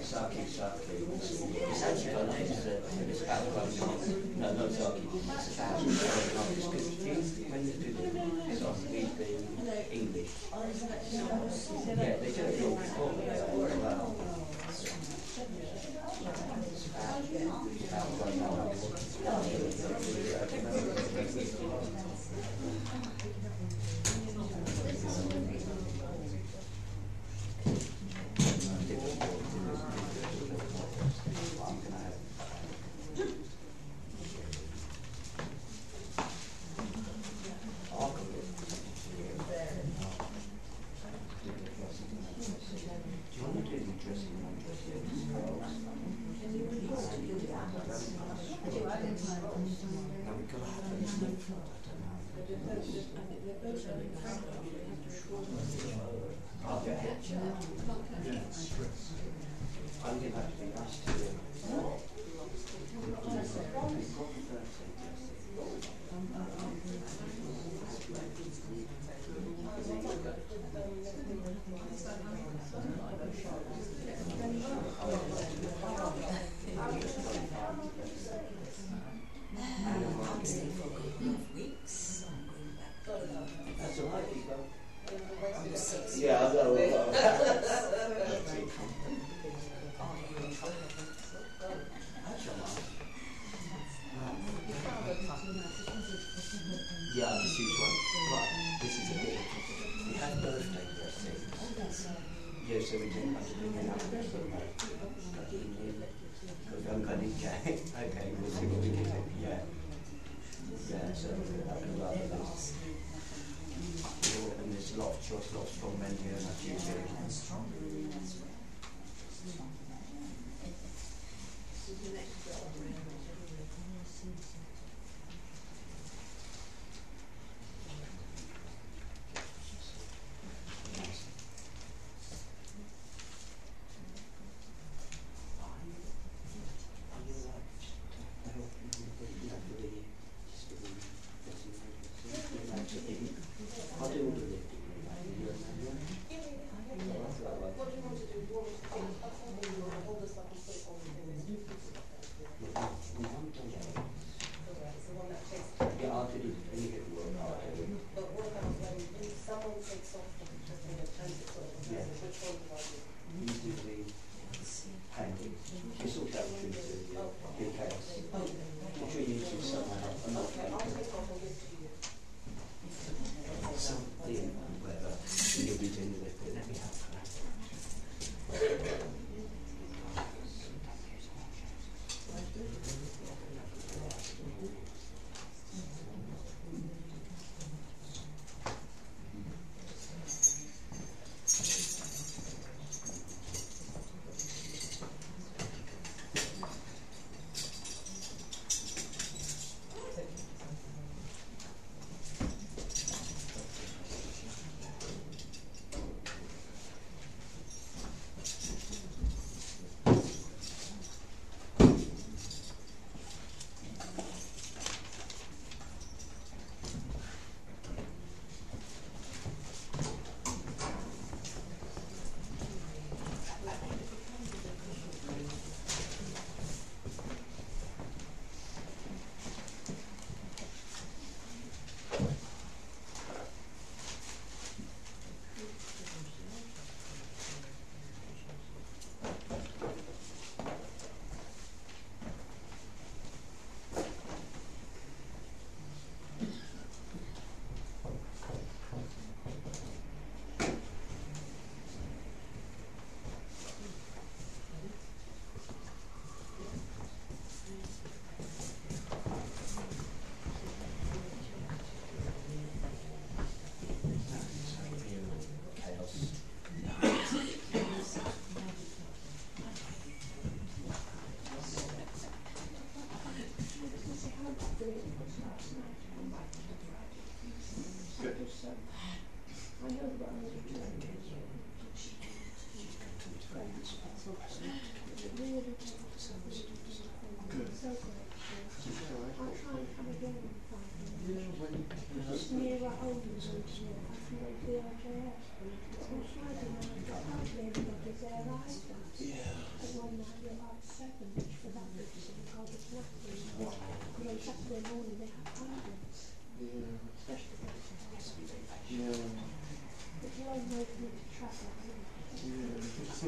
Saki. It's actually got names that it's about growing up. No, not Saki. It's about growing up. It's good. When you do the song, read the English. Yeah, they do it all before me as well. It's about growing up. Yeah, I'll go. Yeah, I'll just use one. Right, this is a bit. We have birthday dressings. Yeah, so we didn't have to bring it up. Okay, we'll see what we can do. Yeah. Yeah, so I can rather this. And there's a lot of choice, lots of strong men here, and I choose it. I'll do all of it.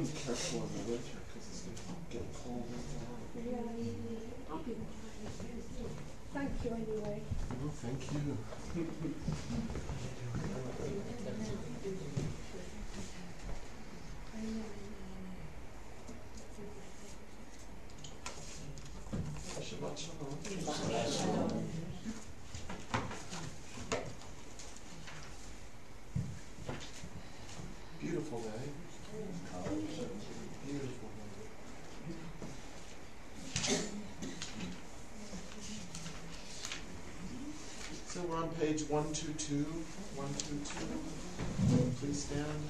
Careful in the winter because it's going to get cold and warm. Yeah. I'll be fine. Thank you anyway. Oh, thank you. Shabbat shalom. Beautiful day. Beautiful day. So we're on page 122. 122. Please stand.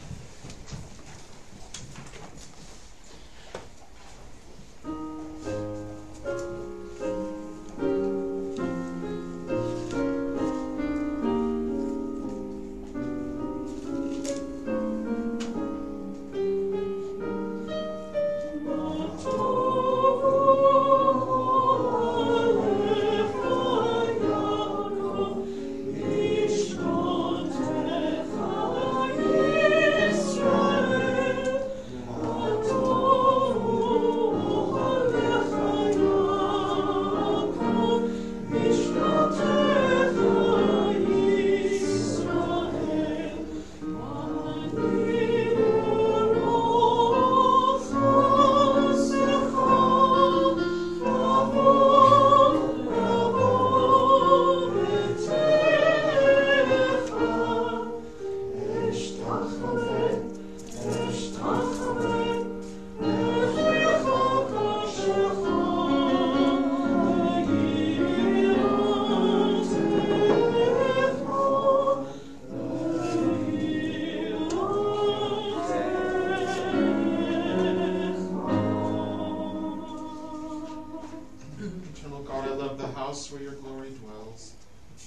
Where your glory dwells.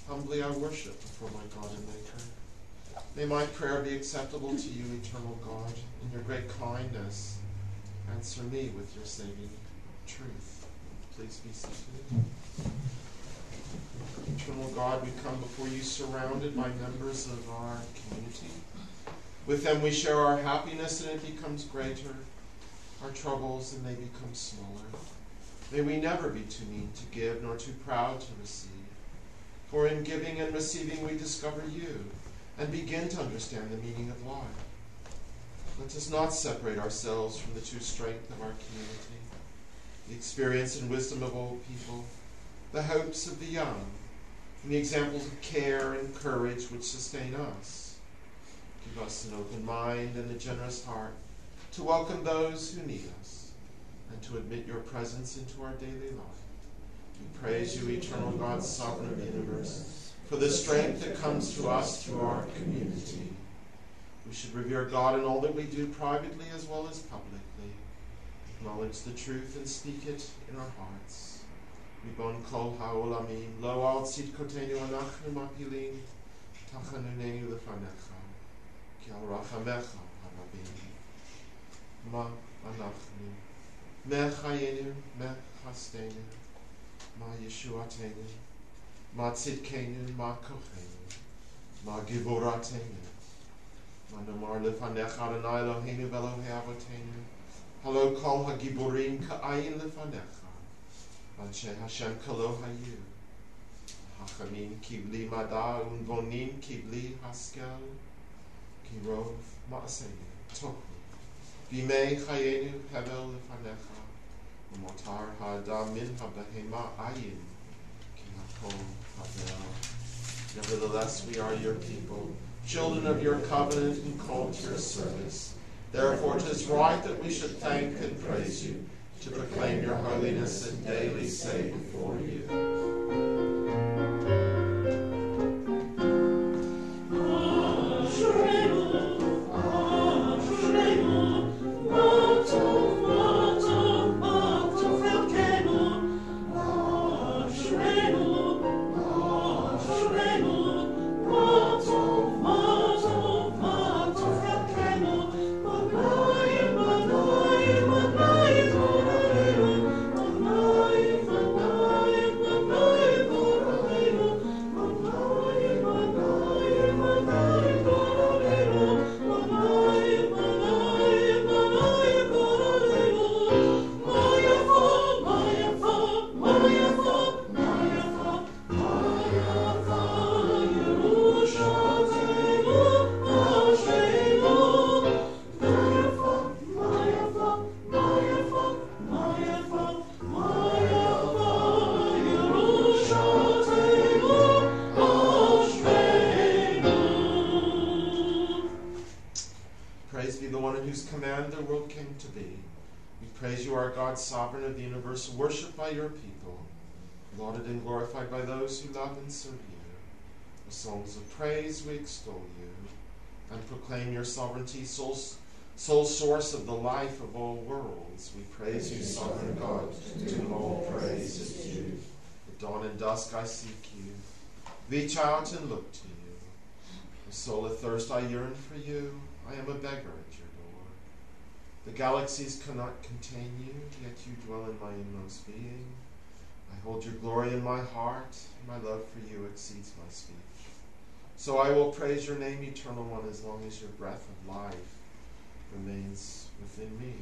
Humbly I worship before my God and Maker. May my prayer be acceptable to you, eternal God. In your great kindness, answer me with your saving truth. Please be seated. Eternal God, we come before you surrounded by members of our community. With them we share our happiness and it becomes greater, our troubles and they become smaller. May we never be too mean to give, nor too proud to receive. For in giving and receiving we discover you, and begin to understand the meaning of life. Let us not separate ourselves from the true strength of our community, the experience and wisdom of old people, the hopes of the young, and the examples of care and courage which sustain us. Give us an open mind and a generous heart to welcome those who need us, and to admit your presence into our daily life. We praise you, eternal God, sovereign of the universe, for the strength that comes to us through our community. We should revere God in all that we do, privately as well as publicly. Acknowledge the truth and speak it in our hearts. Ribon kol ha'olamim, lo al tzidkotenu anachnu mapilim, tachanunenu lefanecha, ki al rachamecha harabim. Ma anachnu. Ma chayenu, ma chastenu, ma yeshuatenu, ma tzidkenu, ma kochenu, ma givoratenu, ma nomar lefanecha Adonai Eloheinu v'Elohei avotenu, halo kol hagiborim ka'ayin lefanecha, anshe Hashem kalo hayu, hachamim kibli mada unvonim kibli haskel, kirov ma'asenu, tohu. Bimei chayenu hevel lefanecha, umotar ha'adam min ha'behema ayin, ki hakol havel. Nevertheless, we are your people, children of your covenant and called to your service. Therefore, 'tis right that we should thank and praise you, to proclaim your holiness and daily say before you. came to be. We praise you, our God, sovereign of the universe, worshipped by your people, lauded and glorified by those who love and serve you. With songs of praise we extol you and proclaim your sovereignty, sole source of the life of all worlds. We praise you, sovereign God, to whom all praise is due. At dawn and dusk I seek you, reach out and look to you. A soul athirst I yearn for you, I am a beggar at your door. The galaxies cannot contain you, yet you dwell in my inmost being. I hold your glory in my heart, and my love for you exceeds my speech. So I will praise your name, Eternal One, as long as your breath of life remains within me.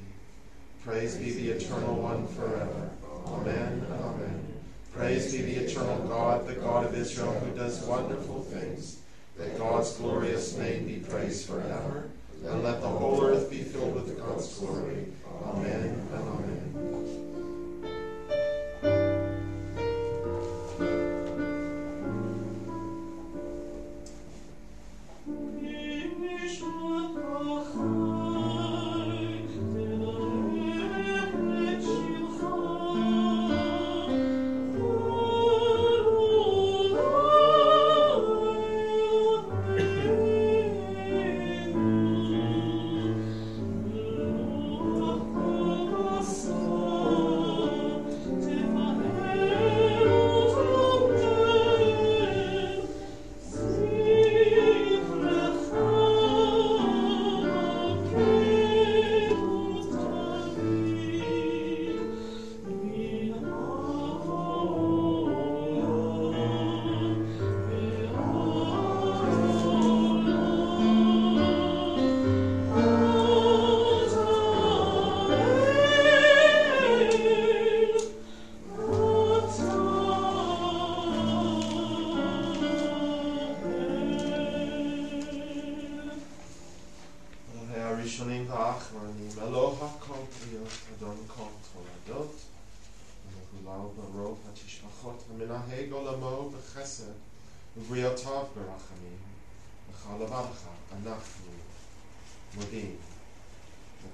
Praise be the Eternal One forever. Amen and amen. Praise be the eternal God, the God of Israel, who does wonderful things. Let God's glorious name be praised forever, and let the whole earth be filled with God's glory. Amen and amen.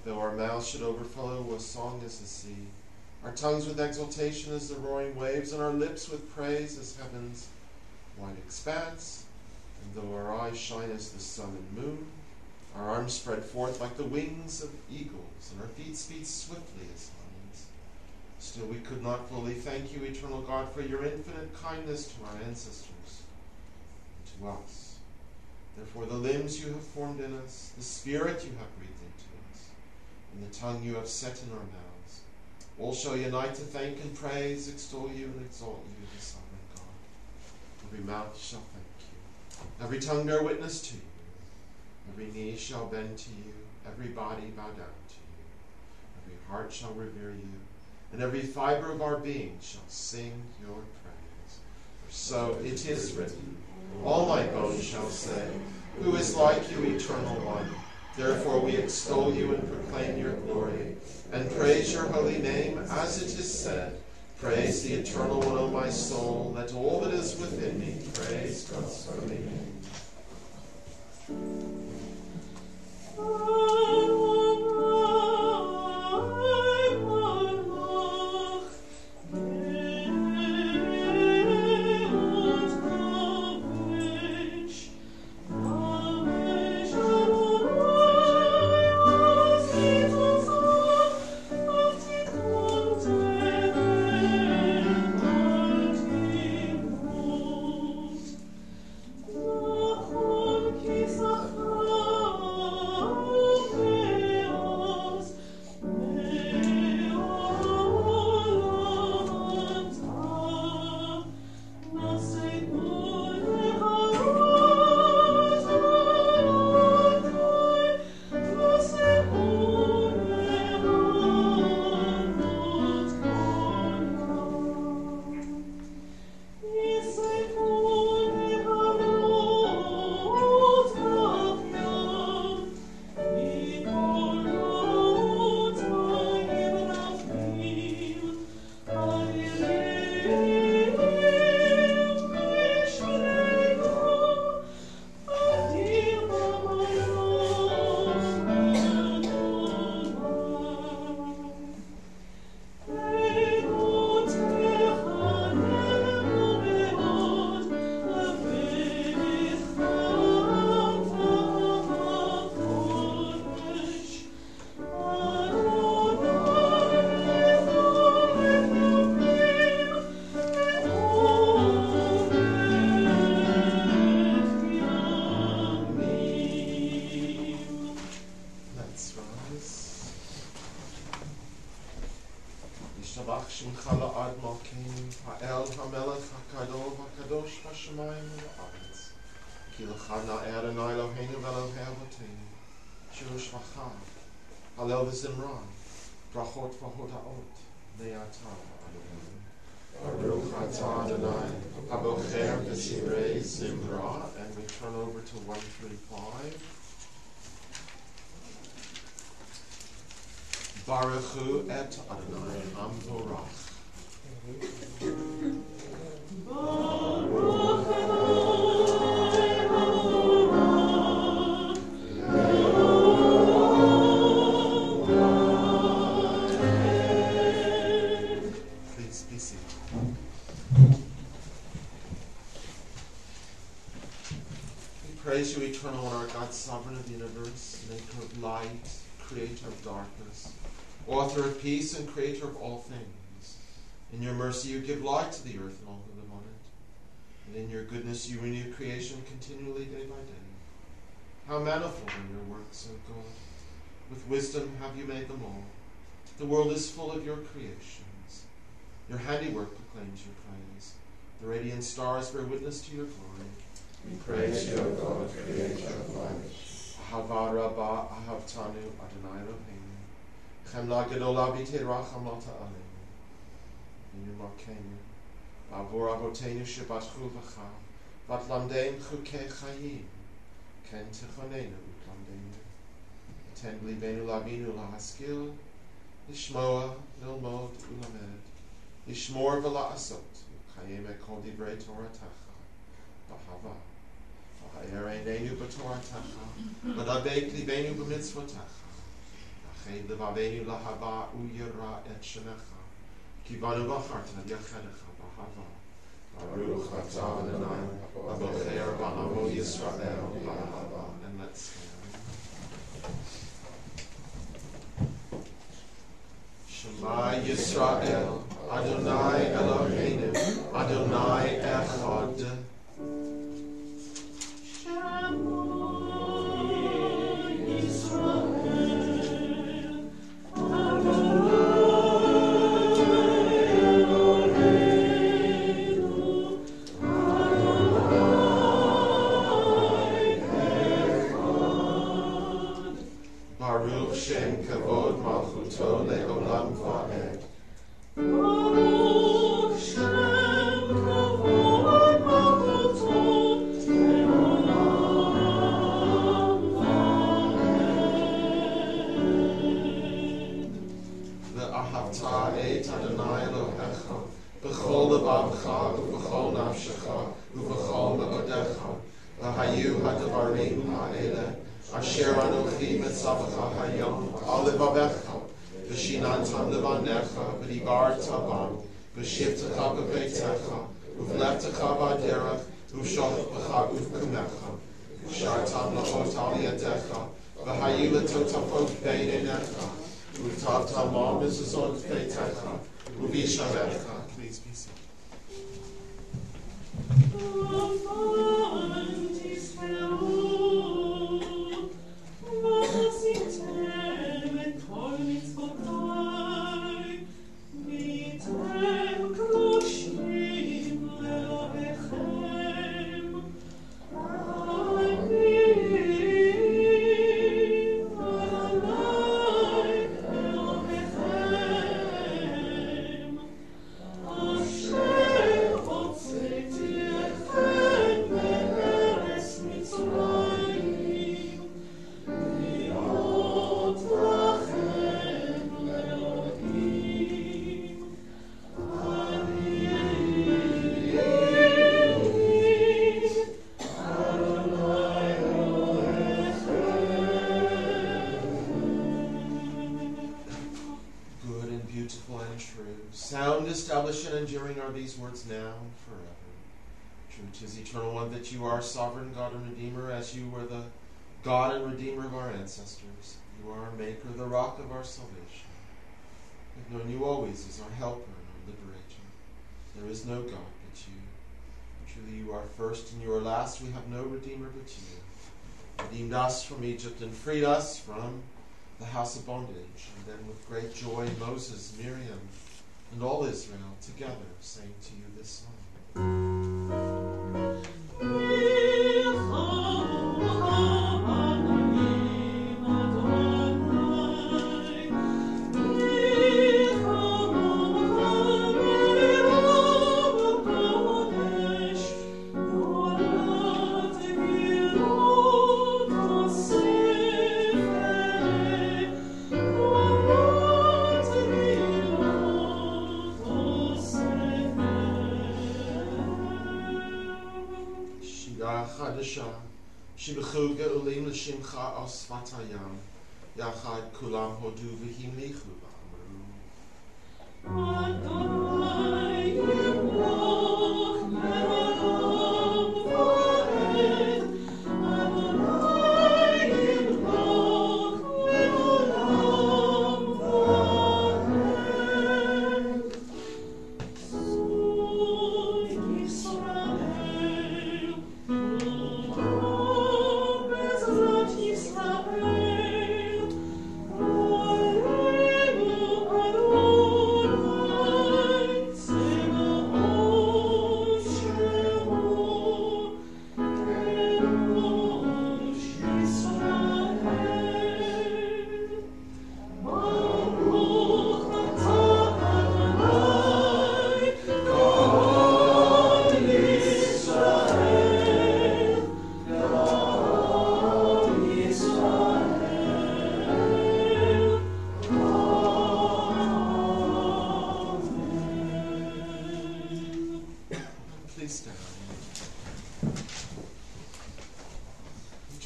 Though our mouths should overflow with song as the sea, our tongues with exultation as the roaring waves, and our lips with praise as heaven's wide expanse, and though our eyes shine as the sun and moon, our arms spread forth like the wings of eagles, and our feet speed swiftly as lions, still we could not fully thank you, eternal God, for your infinite kindness to our ancestors and to us. Therefore the limbs you have formed in us, the spirit you have breathed into us, and the tongue you have set in our mouths, all shall unite to thank and praise, extol you and exalt you, the sovereign God. Every mouth shall thank you, every tongue bear witness to you, every knee shall bend to you, every body bow down to you, every heart shall revere you, and every fiber of our being shall sing your praise. For so it is written, all my bones shall say, who is like you, eternal one? Therefore we extol you and proclaim your glory, and praise your holy name, as it is said, praise the eternal one, O my soul, let all that is within me praise God's holy name. Oh, Shabach Shemcha La'ad Malkeinu, Ha'el HaMelech HaKadol HaKadosh HaShemayim HaAretz. Ki L'cha Na'er Adonai Eloheinu V'Elohei Avotenu, Shir Shvacha, Hallel V'Zimran, Brachot V'Hoda'ot, Ne'ata Adonai. Baruch Atah Adonai, Habocher V'Sirei Zimra, and we turn over to 135. Baruchu et Adonai Hamvorach. Baruch Please be seated. We praise you, eternal and our God, sovereign of the universe, maker of light, creator of darkness, author of peace and creator of all things. In your mercy you give light to the earth and all who live on it. And in your goodness you renew creation continually day by day. How manifold are your works, O God. With wisdom have you made them all. The world is full of your creations. Your handiwork proclaims your praise. The radiant stars bear witness to your glory. We praise you, O God, creator of light. Ahava Rabbah Ahavtanu Adonai Eloheinu. Chemla Gedola B'Teirach Hamlata Aleinu. V'nu Malkeinu. Ba'avor Avotenu Shebatchu V'cha. V'atlamdeim Chukei Chayim. Ken Tichonenu Utlamdeinu. Ten Blivenu Lavinu Lahaskil. Lishmoa Lilmod Ulamed. Lishmor V'la'asot. Chayim Ekol Divrei Toratacha. B'hava. V'ha'ereinenu B'Toratacha. V'dabek Livenu B'mitzvotacha. V'ched Levavenu Lahava Uyera Et Shemecha. Kivanu V'charta V'yachedecha B'hava. Baruch Atah Adonai, Abocher B'Amo Yisrael B'hava. And let's stand. Shema Yisrael, Adonai Eloheinu, Adonai Echad. Baruch Shem Kavod Malchuto Le'olam Va'ed. Baruch Shem Kavod Malchuto Le'olam Va'ed. Ve'ahavta et Adonai Elohecha b'chol levavcha u'b'chol nafshecha u'b'chol me'odecha v'hayu ha'devarim ha'eleh asher anochi mitzavacha hayom al levavecha v'shinantam levanecha v'dibarta bam v'shivtecha b'beitecha u'v'leftecha b'aderech u'shochtecha u'v'kumecha u'shartam la'ot al yadecha v'hayu letotafot beinenecha u'tavtam al mezuzot beitecha u'vishavecha. Please be seated. Sound, established, and enduring are these words now and forever. True, 'tis eternal one that you are sovereign God and Redeemer, as you were the God and Redeemer of our ancestors. You are our Maker, the rock of our salvation. We've known you always as our helper and our liberator. There is no God but you. Truly you are first and you are last. We have no Redeemer but you. Redeemed us from Egypt and freed us from the house of bondage. And then with great joy Moses, Miriam, And all Israel together sang to you this song. Shibchu ge'ulim l'shimcha al sfat hayam yachad kulam hodu v'himlichu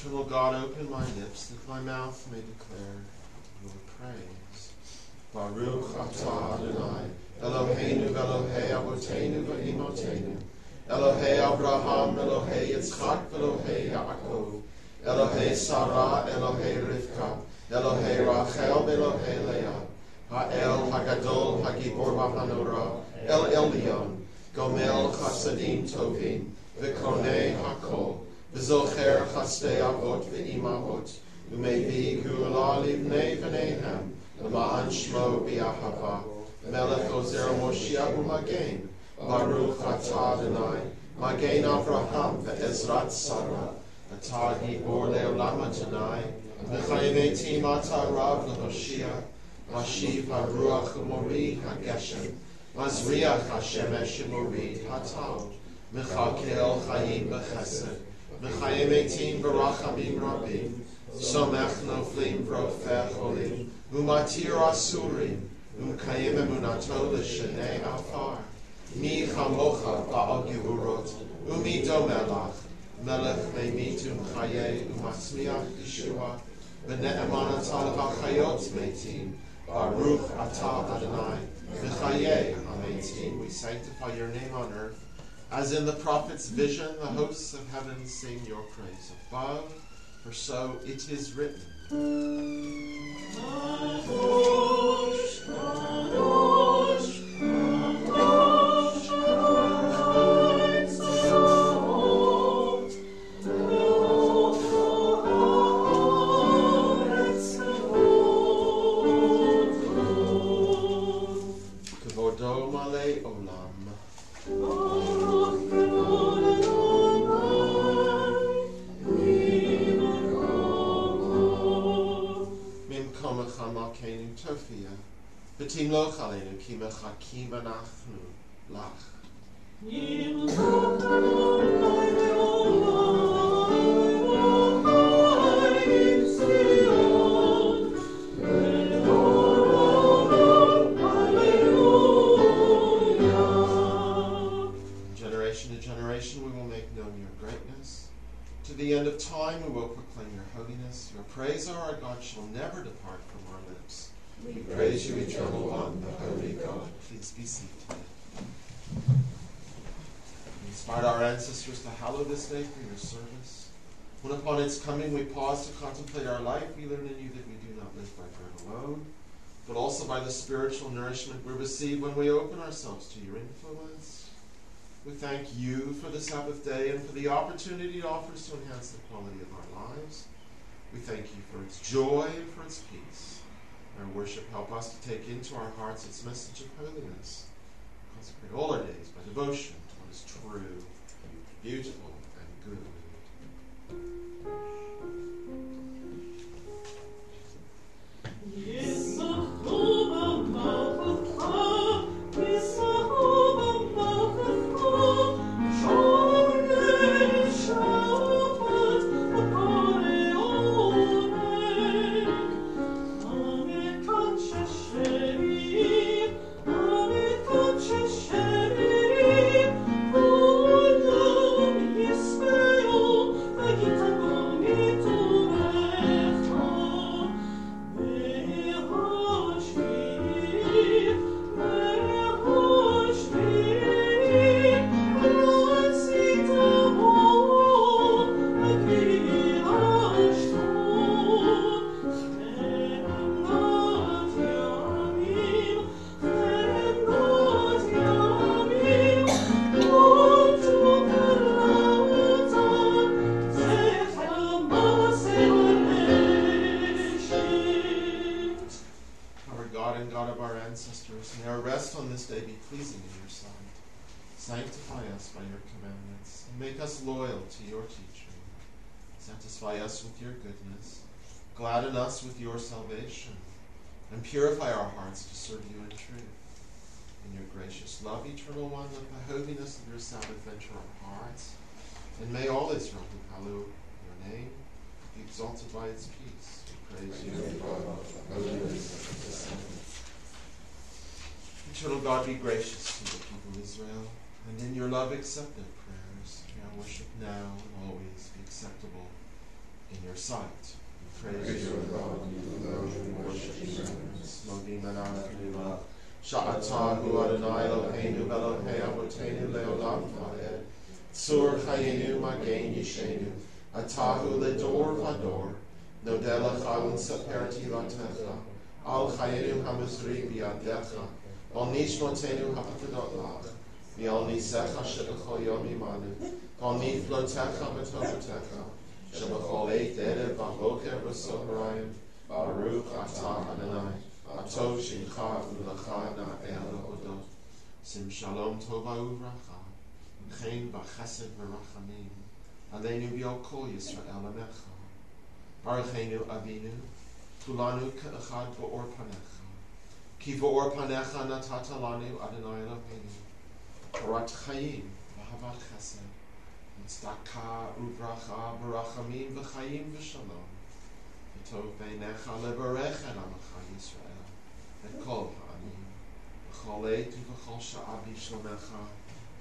Eternal God, open my lips that my mouth may declare your praise. Baruch atah Adonai, Eloheinu v'Elohei Avoteinu v'Imotenu, Elohei Abraham, Elohei Yitzchak, Elohei Yaakov, Elohei Sarah, Elohei Rivka, Elohei Rachel, Elohei Leah, Ha'el Hagadol, Hagibor V'Hanora, El Elyon, Gomel Chasadim Tovim, V'Konei Hakol, V'Zocher Chastei Avot V'Imahot, U'Mevi Gula Livnei V'Nehem, L'Ma'an Shmo B'Yahava, Melech Ozer Moshiach U'Magen, Baruch Atah Adonai, Magen Avraham V'Ezrat Sarah, Atah Gibor Le'olam Adonai, V'Chayim Eitim Atah Rav L'Hoshia, Mashiv HaRuach U'Morid HaGeshem, Mazriach HaShemesh U'Morid HaTal, Mechakel Chayim B'Chesed, Mechayim Eitim B'Rachamim Rabim, Somech Noflim V'Rofech Olim, Umatir Asurim, Umkayim Emunato L'Shenei Afar, Mi Chamocha Ba'al Gevurot, Umi Domelach, Melech Meimitum Chaye Umasmiach Yeshua, V'Ne'emanat Al HaChayot Meitim, Baruch Atah Adonai, V'Chaye HaMeitim. We sanctify your name on earth. As in the prophet's vision, the hosts of heaven sing your praise above, for so it is written. Kadosh, Kadosh, Kadosh, Kadosh, Kavodo Malei Olam. Tofia, Betim Loch Aleinu, Ki Mechakim Anachnu Lach. Generation to generation we will make known your greatness. To the end of time we will proclaim your holiness. Your praise, O our God, shall never depart from our lips. We praise you, eternal one, the holy God. Please be seated. We inspired our ancestors to hallow this day for your service. When upon its coming we pause to contemplate our life, we learn in you that we do not live by bread alone, but also by the spiritual nourishment we receive when we open ourselves to your influence. We thank you for the Sabbath day and for the opportunity it offers to enhance the quality of our lives. We thank you for its joy and for its peace. Our worship help us to take into our hearts its message of holiness. Consecrate all our days by devotion to what is true, beautiful, and good. May our rest on this day be pleasing in your sight. Sanctify us by your commandments, and make us loyal to your teaching. Satisfy us with your goodness, gladden us with your salvation, and purify our hearts to serve you in truth. In your gracious love, eternal one, let the holiness of your Sabbath enter our hearts, and may all Israel who hallow your name be exalted by its peace. We praise you. Eternal God, be gracious to the people of Israel, and in your love accept their prayers. May our worship now and always be acceptable in your sight. We praise you, God, and worship you. Modim anachnu sha'atahu Adonai Eloheinu v'Elohei Avotenu le'olam va'ed. Tzur chayenu magen yishenu atahu ledor v'ador nodelach al saperti latecha al chayenu hamizri bi'adecha al nishmotenu ha'afadot lach v'al nisecha shebechol yom imanu al niflotecha v'tovatecha shebechol eit erev v'boker v'sohrayim baruch atah Adonai atov shimcha v'lecha na'el hodot sim shalom tova uvracha v'chein b'chesed v'rachamim aleinu v'al kol Yisrael amecha baruchenu avinu kulanu ka'echad ba'or panecha ki ba'or panecha natata lanu Adonai Eloheinu torat chayim v'havat chesed tzedakah uvracha v'rachamim v'chayim v'shalom v'tov beinecha levarech et amecha Yisrael et kol ha'anim v'chol eit v'chol sha'a b'shlomecha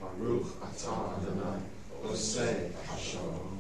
baruch atah Adonai osei hashalom.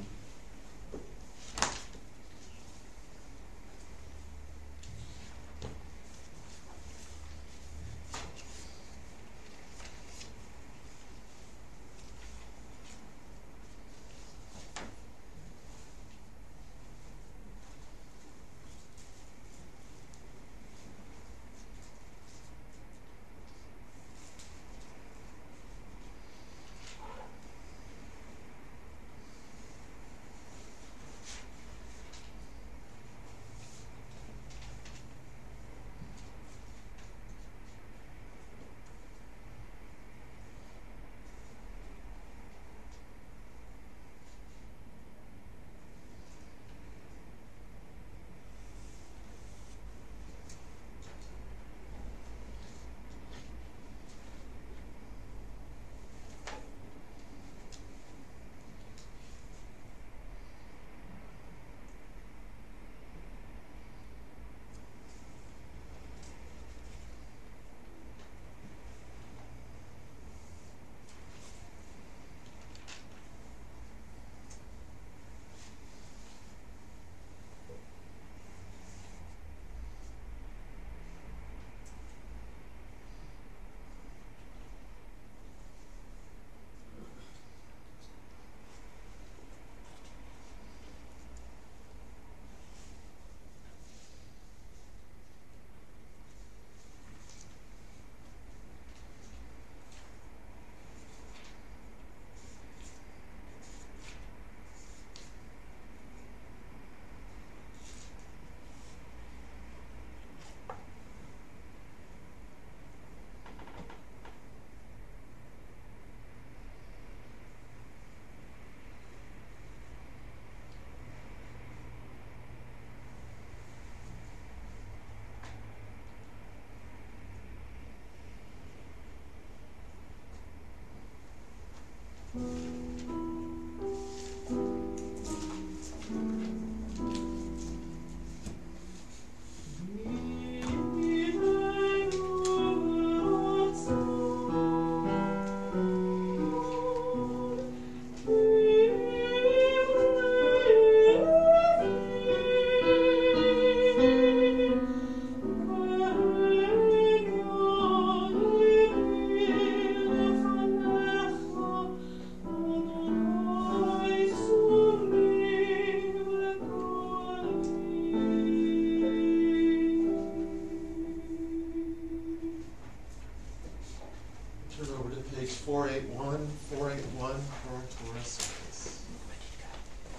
page 481 for our Torah service.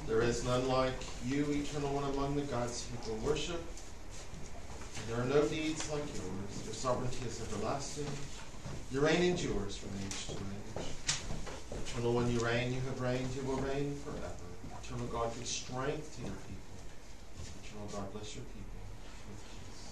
There is none like you, Eternal One, among the gods people worship. And there are no deeds like yours. Your sovereignty is everlasting. Your reign endures from age to age. Eternal One, you reign, you have reigned, you will reign forever. Eternal God, give strength to your people. Eternal God, bless your people with peace.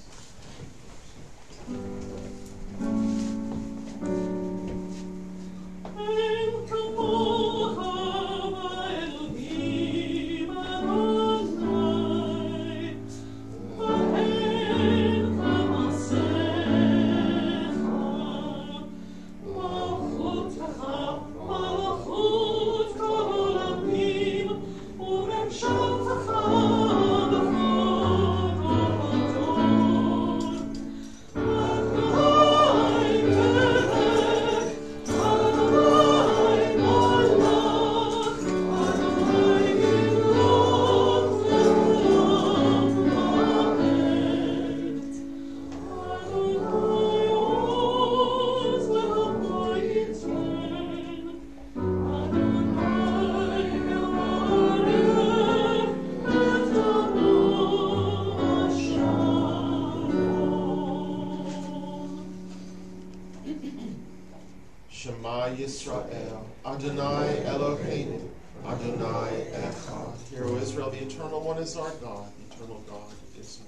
Yisrael, Adonai Eloheinu, Adonai Echad. Hear, O Israel, the Eternal One is our God. The Eternal God is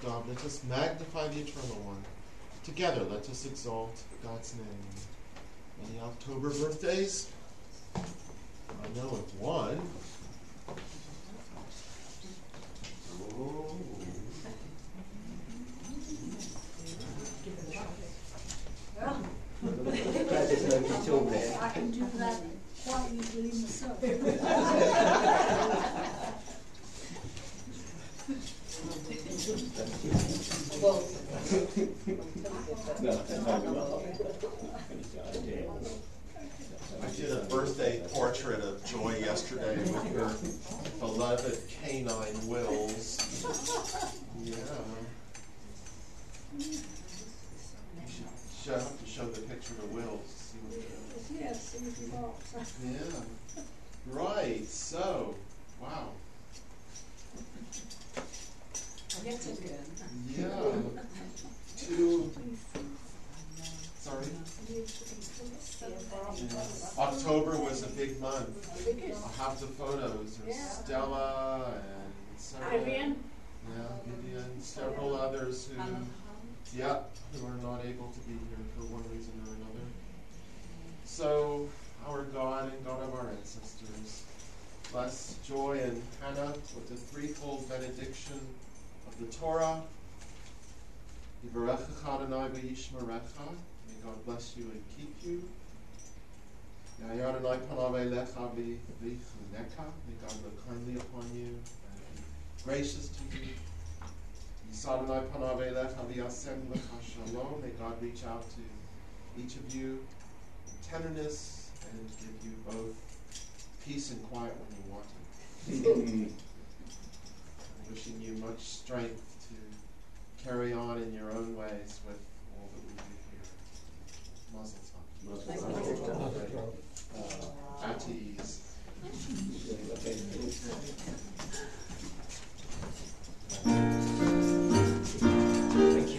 God, let us magnify the Eternal One. Together, let us exalt God's name. Any October birthdays? I know of one. Oh. I can do that quite easily myself. I did a birthday portrait of Joy yesterday with her beloved canine Wills. Yeah. You should have to show the picture to Wills to see what it is. Yes, yeah. Right, so, wow. That's again. Yeah. Sorry? October was a big month. I have the photos. There's Stella and several, Vivian, several others who are not able to be here for one reason or another. So, our God and God of our ancestors, bless Joy and Hannah with the threefold benediction of the Torah. Yivarechecha Adonai v'yishmerecha. May God bless you and keep you. Ya'ayar Adonai panav elecha v'chuneka. May God look kindly upon you and be gracious to you. Yisad Adonai panav elecha v'yasem lecha shalom. May God reach out to each of you in tenderness and give you both peace and quiet when you want it. I'm wishing you much strength to carry on in your own ways with all that we do here. Mazel tov. At ease. Thank you.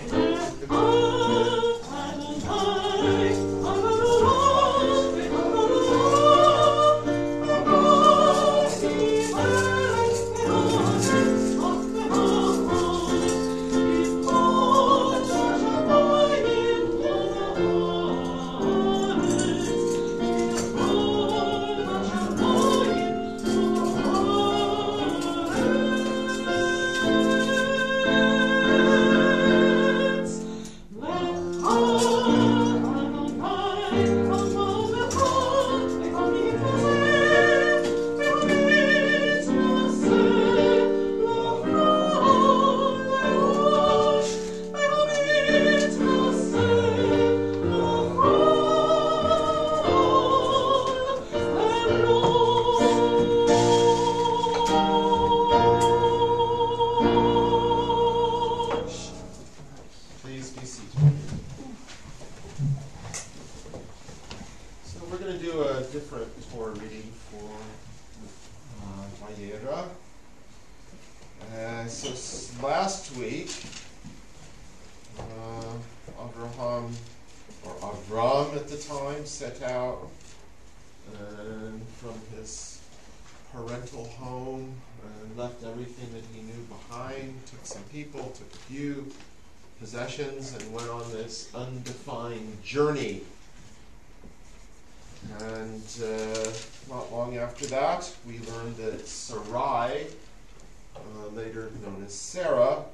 or Avram at the time, set out and from his parental home and left everything that he knew behind, took some people, took a few possessions, and went on this undefined journey. And not long after that, we learned that Sarai, later known as Sarah,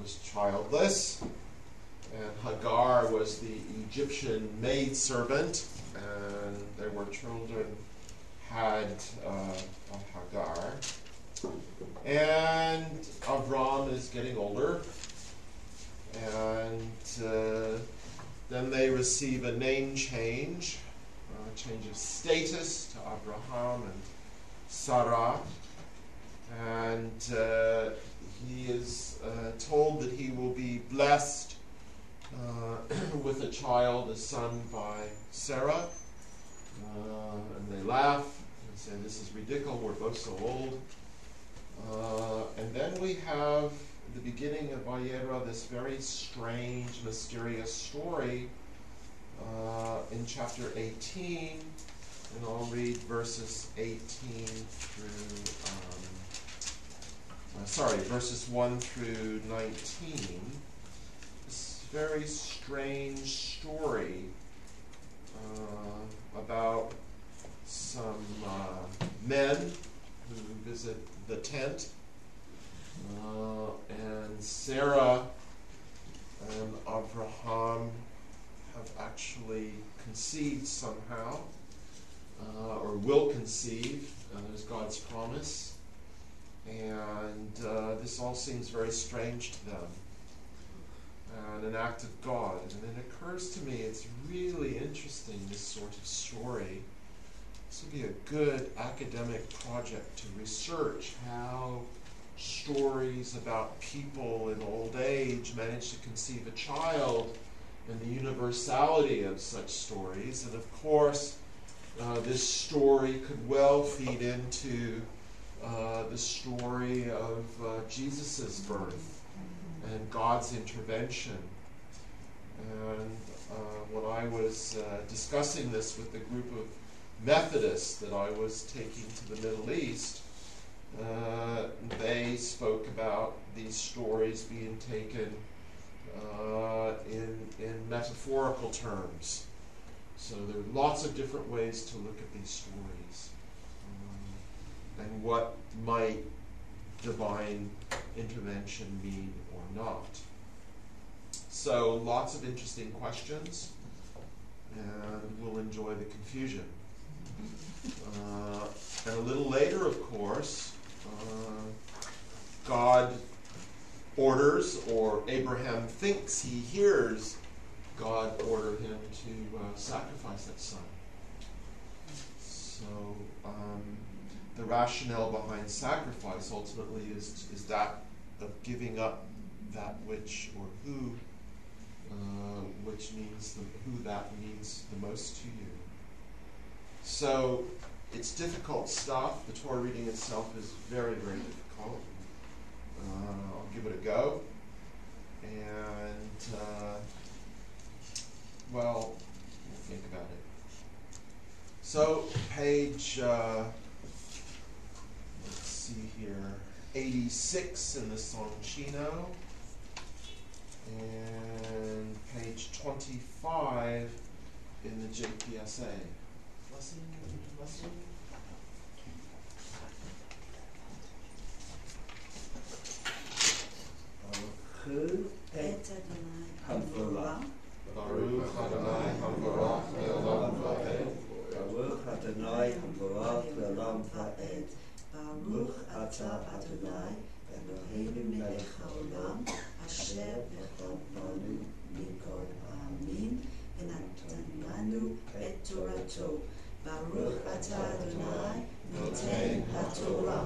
was childless, and Hagar was the Egyptian maidservant, and there were children had of Hagar. And Avram is getting older, and then they receive a name change, a change of status to Abraham and Sarah, and he is told that he will be blessed with a child, a son by Sarah, and they laugh and say, "This is ridiculous, we're both so old." And then we have at the beginning of Vayera this very strange, mysterious story in chapter 18, and I'll read verses 18 through, verses 1 through 19. This very strange story about some men who visit the tent, and Sarah and Abraham have actually conceived somehow, or will conceive, as God's promise, and this all seems very strange to them, and an act of God. And it occurs to me it's really interesting, this sort of story. This would be a good academic project to research how stories about people in old age manage to conceive a child, and the universality of such stories. And of course, this story could well feed into the story of Jesus' birth and God's intervention. And when I was discussing this with the group of Methodists that I was taking to the Middle East, they spoke about these stories being taken in metaphorical terms. So there are lots of different ways to look at these stories, and what might divine intervention mean or not. So lots of interesting questions, and we'll enjoy the confusion. And a little later, of course, God orders, or Abraham thinks he hears God order him to sacrifice that son. So the rationale behind sacrifice ultimately is that of giving up that which, or who, which means who that means the most to you. So it's difficult stuff. The Torah reading itself is very, very difficult. I'll give it a go. And, we'll think about it. So, page, let's see here, 86 in the Songchino, and page 25 in the JPSA. Blessing. Baruch Adonai Hamvorach Le'olam Va'ed. Baruch Adonai Hamvorach Le'olam Va'ed. Baruch Atah Adonai Eloheinu melech haolam asher bechol banu mikol ha'amin v'natan et Torato. Baruch Atah Adonai noten haTorah.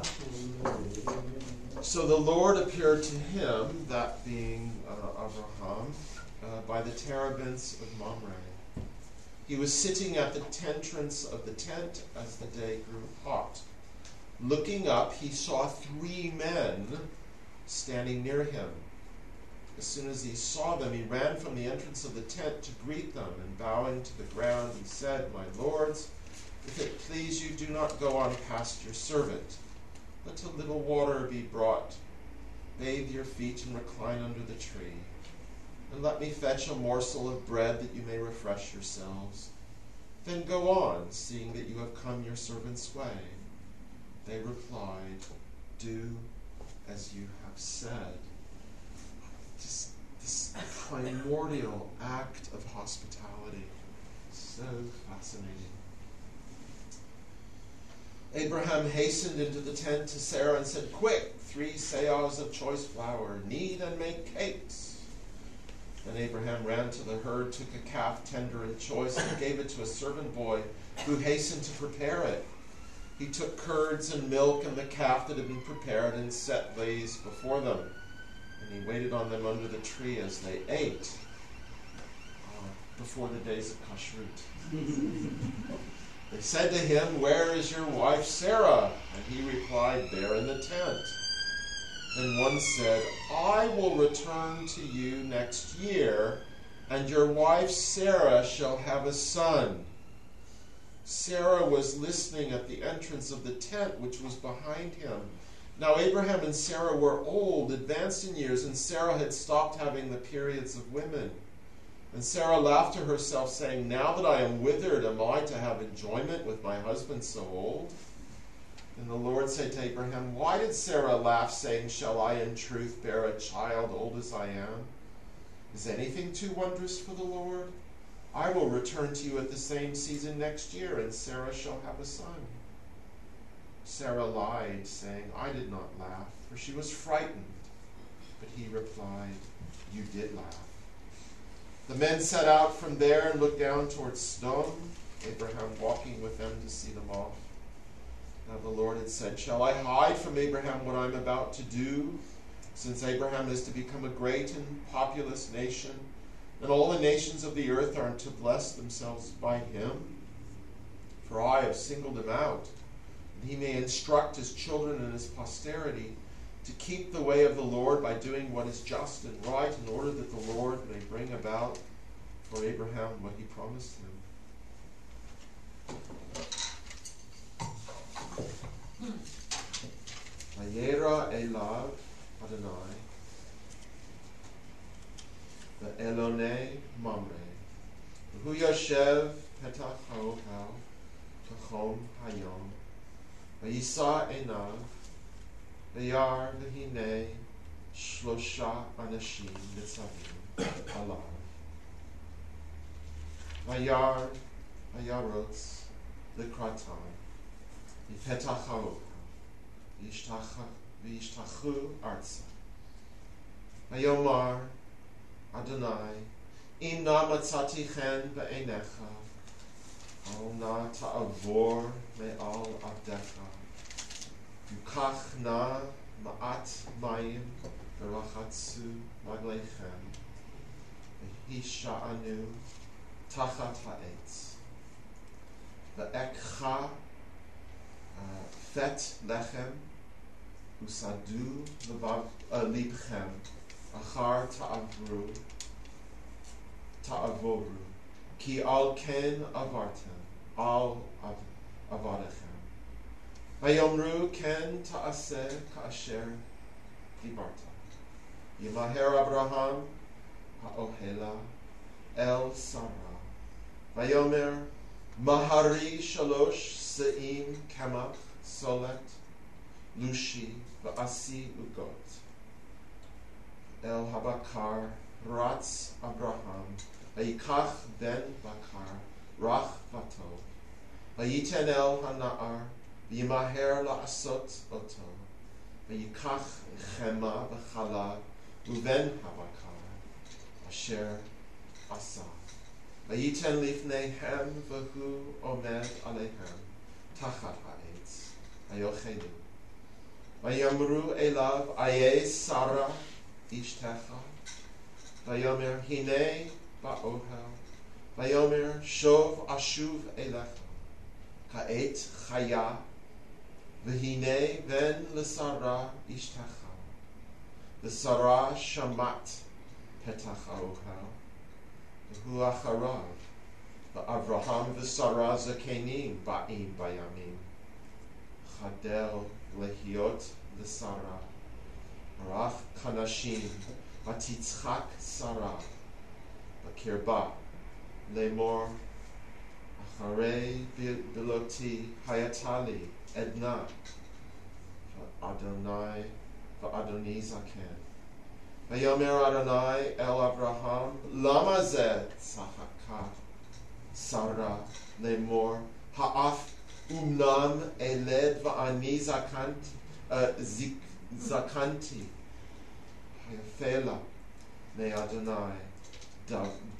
So the Lord appeared to him, that being Abraham, by the terebinths of Mamre. He was sitting at the entrance of the tent as the day grew hot. Looking up, he saw 3 men standing near him. As soon as he saw them, he ran from the entrance of the tent to greet them, and bowing to the ground, he said, "My lords, if it please you, do not go on past your servant. Let a little water be brought. Bathe your feet and recline under the tree. And let me fetch a morsel of bread that you may refresh yourselves. Then go on, seeing that you have come your servant's way." They replied, "Do as you have said." Just this primordial act of hospitality. So fascinating. Abraham hastened into the tent to Sarah and said, "Quick, 3 seahs of choice flour. Knead and make cakes." Then Abraham ran to the herd, took a calf tender and choice, and gave it to a servant boy who hastened to prepare it. He took curds and milk and the calf that had been prepared and set these before them. And he waited on them under the tree as they ate before the days of kashrut. They said to him, "Where is your wife Sarah?" And he replied, "There in the tent." Then one said, "I will return to you next year, and your wife Sarah shall have a son." Sarah was listening at the entrance of the tent, which was behind him. Now Abraham and Sarah were old, advanced in years, and Sarah had stopped having the periods of women. And Sarah laughed to herself, saying, "Now that I am withered, am I to have enjoyment with my husband so old?" And the Lord said to Abraham, "Why did Sarah laugh, saying, 'Shall I in truth bear a child old as I am?' Is anything too wondrous for the Lord? I will return to you at the same season next year, and Sarah shall have a son." Sarah lied, saying, "I did not laugh," for she was frightened. But he replied, "You did laugh." The men set out from there and looked down towards Sodom, Abraham walking with them to see them off. Now the Lord had said, "Shall I hide from Abraham what I am about to do? Since Abraham is to become a great and populous nation, and all the nations of the earth are to bless themselves by him. For I have singled him out, and he may instruct his children and his posterity to keep the way of the Lord by doing what is just and right, in order that the Lord may bring about for Abraham what he promised him." Vayera elav Adonai ve'elonei mamre v'hu yoshev petach ha'ohel kachom hayom v'yisa einav v'yar v'hinei shlosha anashim nitzavim alav v'yar v'yarotz l'kratam v'petach ha'ohel v'yishtachu arza. Vayomar Adonai, im na matzati chen b'einecha, al na ta'avor me'al avdecha, yukach na ma'at mayim v'rachatzu ragleichem, v'hisha'anu tachat ha'etz, v'ekcha fet lechem, Usadu libchem, achar ta'avoru, ki al ken avartem, al avadechem. Vayomru ken ta'aseh ka'asher dibarta. Yimaher Abraham ha'ohela el Sarah. Vayomer mahari shalosh se'im kamach solet Lushi v'asi ugot. El habakar ratz Abraham v'yikach ben bakar rach vato v'yiten el hana'ar v'yimaher la'asot oto v'yikach chema v'chalav uven habakar asher asa v'yiten lifneihem v'hu omed alehem tachat ha'etz ayochenu. Vayamru elav aye Sarah ishtecha. Vayomer hine ba'ohel. Vayomer shov ashuv elecha. Ka'et chaya. V'hine ven l'Sarah ishtecha. L'Sarah shamat בפתח האוהל, והוא אחריו, ואברהם ושרה זקנים באים בימים. חדל להיות לשרה, רק כנשים, ותצחק שרה בקרבה, לאמור, אחרי בלותי הייתה לי עדנה, ואדוני זקן. ויאמר אדוני אל אברהם, למה זה צחקה שרה, לאמור, האף אומנם אלד ואני זקנתי, היפה לה מאדוני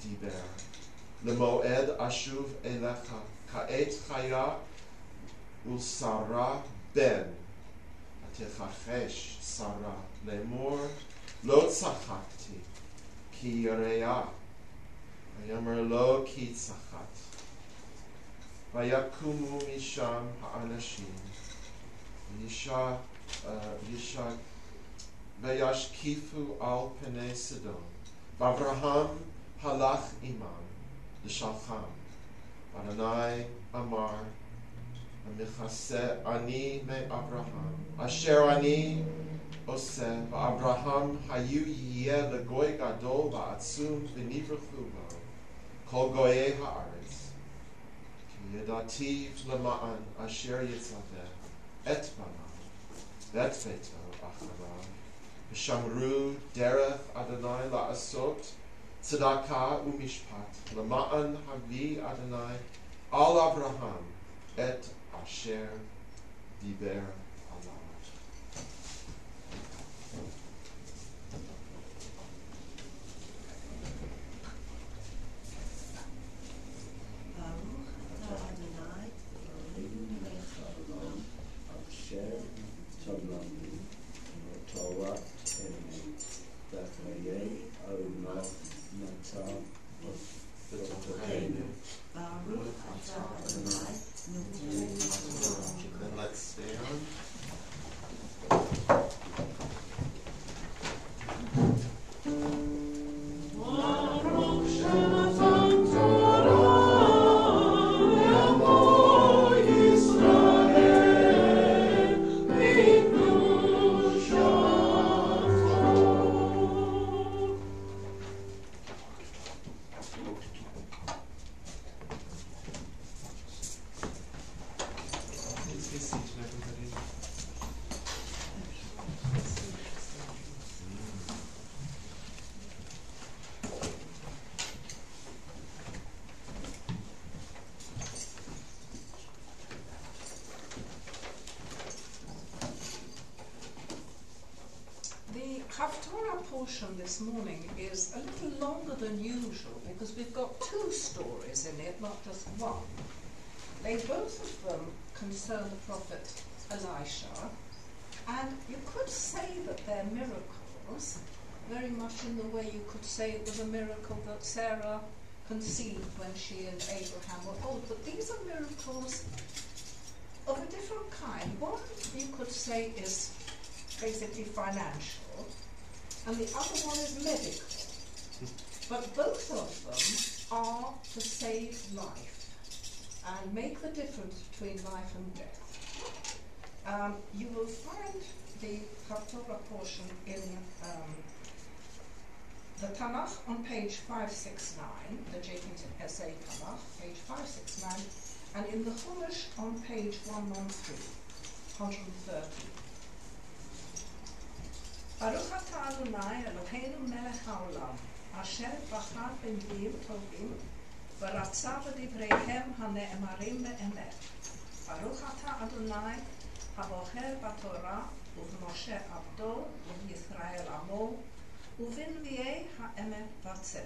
דיבר. למועד אשוב אליך, כעת חיה ולשרה בן, ותכחש שרה, לאמור, לא צחקתי, כי יראה. ויאמר לו, כי צחקת. ויקומו משם האנשים, וישקיפו על פני סדום. ואברהם הלך עמם לשלחם. ואדוני אמר, המכסה אני מאברהם, אשר אני עושה, ואברהם יהיה לגוי גדול ועצום, ונברכו בו כל גויי הארץ. כי ידעתי למען אשר יצווה את בניו ואת ביתו אחריו, ושמרו דרך אדוני לעשות צדקה ומשפט, למען הביא אדוני על אברהם את אשר דיבר עליו. Let's stand. Portion this morning is a little longer than usual because we've got two stories in it, not just one. They both of them concern the prophet Elisha, and you could say that they're miracles, very much in the way you could say it was a miracle that Sarah conceived when she and Abraham were old, but these are miracles of a different kind. One you could say is basically financial, and the other one is medical. But both of them are to save life and make the difference between life and death. You will find the Haftorah portion in the Tanakh on page 569, the Jenkins Essay Tanakh, page 569, and in the Chumash on page 113, 130. ברוך אתה אדוני אלוהינו מלך העולם, אשר בחר בנביאים טובים ורצה בדבריהם הנאמרים באמת. ברוך אתה אדוני הבוחר בתורה ובמשה עבדו ובישראל עמו ובנביאי האמת והצדק.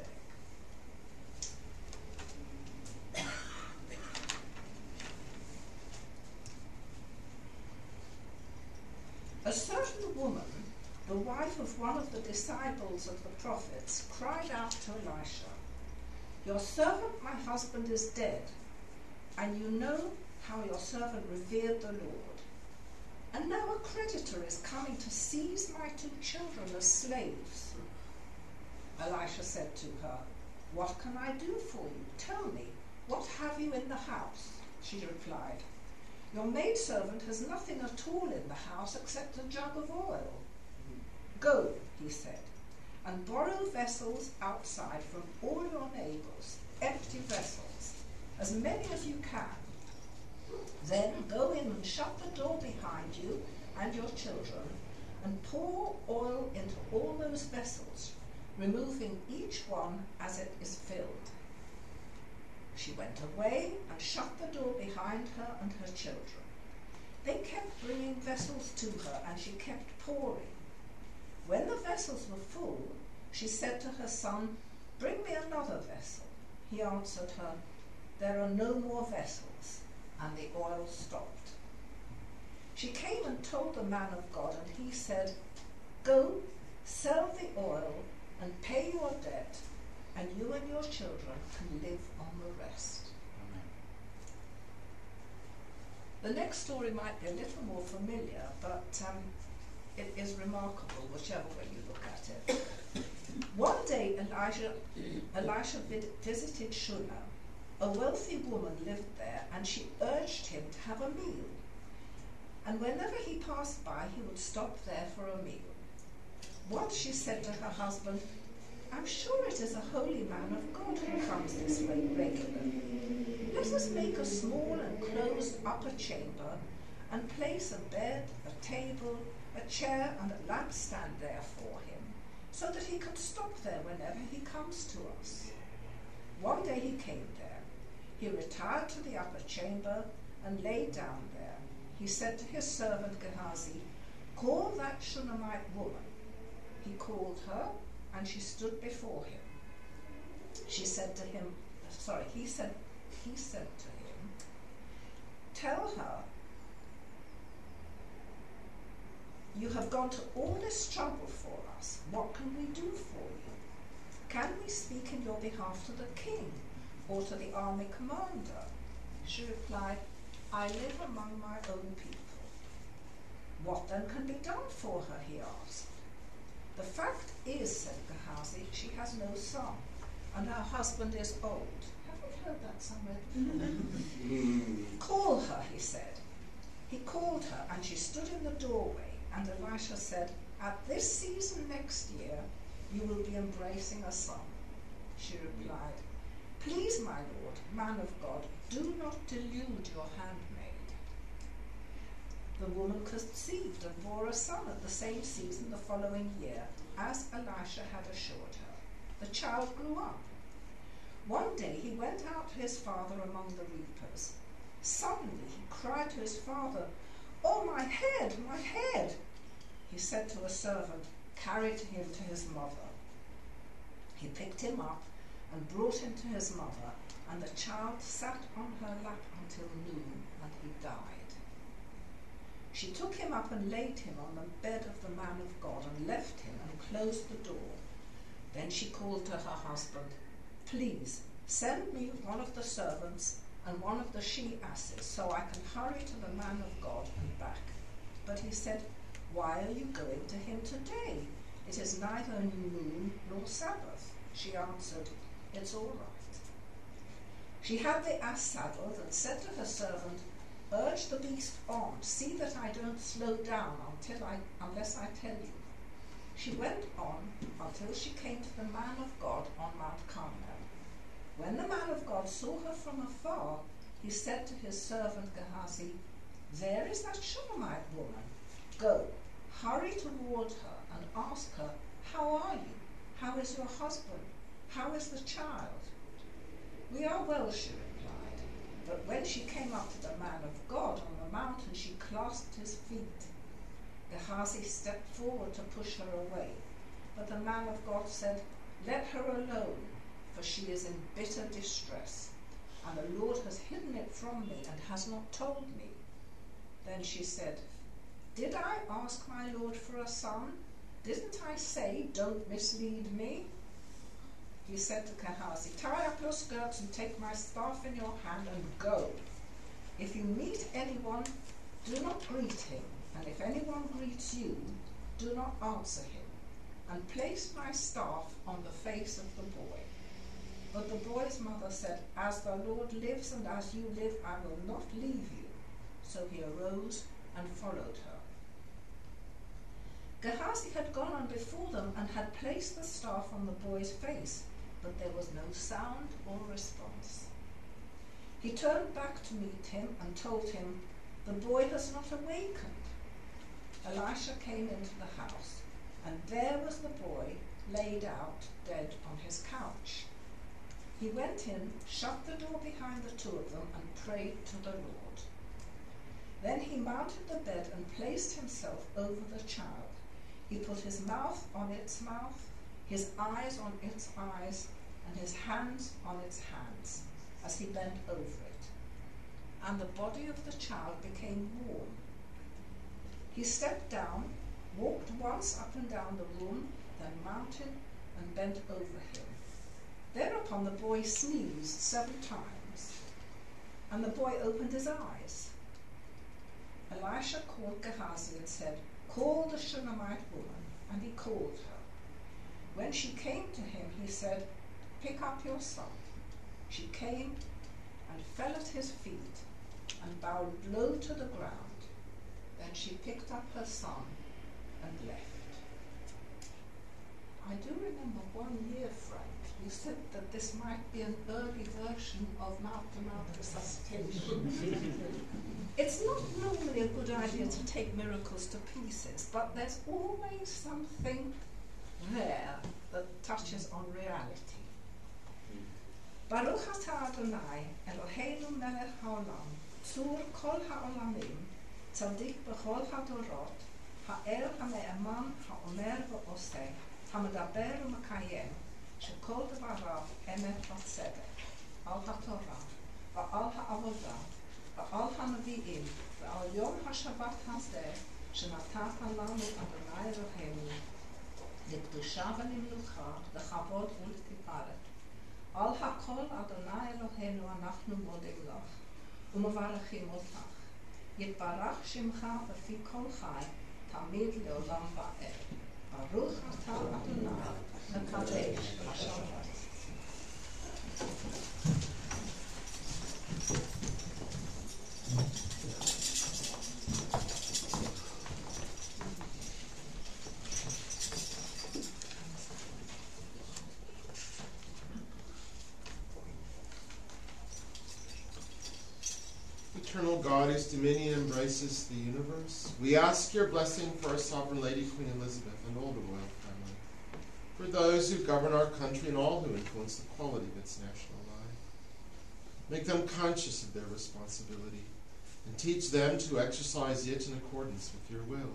A certain woman, the wife of one of the disciples of the prophets, cried out to Elisha, "Your servant, my husband, is dead, and you know how your servant revered the Lord. And now a creditor is coming to seize my two children as slaves." Elisha said to her, "What can I do for you? Tell me, what have you in the house?" She replied, "Your maidservant has nothing at all in the house except a jug of oil." "Go," he said, "and borrow vessels outside from all your neighbors, empty vessels, as many as you can. Then go in and shut the door behind you and your children, and pour oil into all those vessels, removing each one as it is filled." She went away and shut the door behind her and her children. They kept bringing vessels to her, and she kept pouring. When the vessels were full, she said to her son, "Bring me another vessel." He answered her, "There are no more vessels," and the oil stopped. She came and told the man of God, and he said, "Go, sell the oil and pay your debt, and you and your children can live on the rest." Amen. The next story might be a little more familiar, but it is remarkable whichever way you look at it. One day Elisha visited Shunem. A wealthy woman lived there, and she urged him to have a meal. And whenever he passed by, he would stop there for a meal. Once she said to her husband, "I'm sure it is a holy man of God who comes this way regularly. Let us make a small and closed upper chamber and place a bed, a table, a chair and a lampstand there for him, so that he can stop there whenever he comes to us." One day he came there. He retired to the upper chamber and lay down there. He said to his servant Gehazi, "Call that Shunammite woman." He called her, and she stood before him. He said to him, "Tell her, you have gone to all this trouble for us. What can we do for you? Can we speak in your behalf to the king or to the army commander?" She replied, "I live among my own people." "What then can be done for her?" he asked. "The fact is," said Gehazi, "she has no son, and her husband is old." Have we heard that somewhere before? "Call her," he said. He called her, and she stood in the doorway, and Elisha said, "At this season next year, you will be embracing a son." She replied, "Please, my lord, man of God, do not delude your handmaid." The woman conceived and bore a son at the same season the following year, as Elisha had assured her. The child grew up. One day he went out to his father among the reapers. Suddenly he cried to his father, "Oh, my head, my head!" He said to a servant, "Carry him to his mother." He picked him up and brought him to his mother, and the child sat on her lap until noon, and he died. She took him up and laid him on the bed of the man of God and left him and closed the door. Then she called to her husband, "Please, send me one of the servants and one of the she-asses so I can hurry to the man of God and back." But he said, "Why are you going to him today? It is neither new moon nor Sabbath." She answered, "It's all right." She had the ass saddled and said to her servant, "Urge the beast on, see that I don't slow down unless I tell you." She went on until she came to the man of God on Mount Carmel. When the man of God saw her from afar, he said to his servant Gehazi, "There is that Shunammite woman. Go, hurry toward her and ask her, 'How are you? How is your husband? How is the child?'" "We are well," she replied. But when she came up to the man of God on the mountain, she clasped his feet. Gehazi stepped forward to push her away, but the man of God said, "Let her alone, for she is in bitter distress, and the Lord has hidden it from me and has not told me." Then she said, "Did I ask my Lord for a son? Didn't I say, 'Don't mislead me'?" He said to Gehazi, "Tie up your skirts and take my staff in your hand and go. If you meet anyone, do not greet him, and if anyone greets you, do not answer him, and place my staff on the face place of the boy. But the boy's mother said, "As the Lord lives and as you live, I will not leave you." So he arose and followed her. Gehazi had gone on before them and had placed the staff on the boy's face, but there was no sound or response. He turned back to meet him and told him, "The boy has not awakened." Elisha came into the house, and there was the boy laid out dead on his couch. He went in, shut the door behind the two of them, and prayed to the Lord. Then he mounted the bed and placed himself over the child. He put his mouth on its mouth, his eyes on its eyes, and his hands on its hands, as he bent over it. And the body of the child became warm. He stepped down, walked once up and down the room, then mounted and bent over him. Thereupon the boy sneezed 7 times, and the boy opened his eyes. Elisha called Gehazi and said, "Call the Shunammite woman," and he called her. When she came to him, he said, "Pick up your son." She came and fell at his feet and bowed low to the ground. Then she picked up her son and left. I do remember one year, Frank, you said that this might be an early version of mouth-to-mouth resuscitation. It's not normally a good idea to take miracles to pieces, but there's always something there that touches on reality. Baruch atah Adonai, Eloheinu melech haolam, tzur kol haolamim, tzadik b'chol hadorot, ha'er ha'ne'eman ha'omer v'oseh, המדבר ומקיים, שכל דבריו אמת וצדק, על התורה, ועל העבודה, ועל הנביאים, ועל יום השבת הזה, שנתת לנו אדוני אלוהינו, לקדושה ולמלוכה, לכבוד ולתפארת. על הכל אדוני אלוהינו אנחנו מודים לך, ומברכים אותך. יתברך שמך בפי כל חי, תמיד לעולם ועד. Baruch atah Adonai, mekadesh hashavat. Eternal God, whose dominion embraces the universe, we ask your blessing for our Sovereign Lady, Queen Elizabeth, and all the royal family, for those who govern our country and all who influence the quality of its national life. Make them conscious of their responsibility and teach them to exercise it in accordance with your will.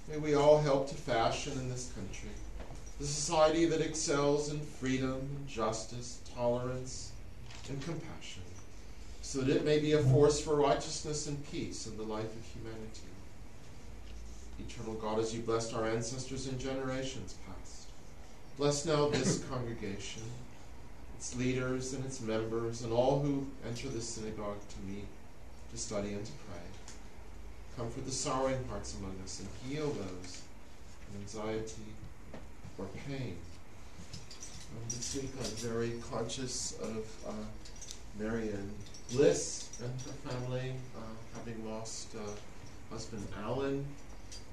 May we all help to fashion in this country the society that excels in freedom, justice, tolerance, and compassion, so that it may be a force for righteousness and peace in the life of humanity. Eternal God, as you blessed our ancestors in generations past, bless now this congregation, its leaders and its members, and all who enter this synagogue to meet, to study, and to pray. Comfort the sorrowing hearts among us and heal those in anxiety or pain. This week I'm very conscious of Marianne Bliss and her family, having lost husband Alan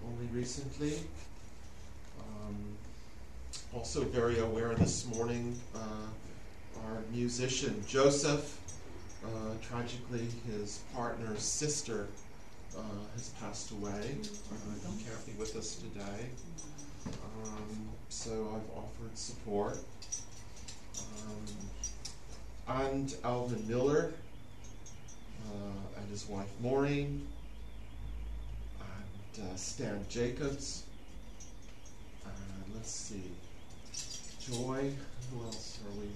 only recently. Also very aware this morning, our musician Joseph, tragically his partner's sister has passed away. He can't be with us today. So I've offered support. And Alvin Miller, and his wife Maureen, and Stan Jacobs, and let's see, Joy, who else are we?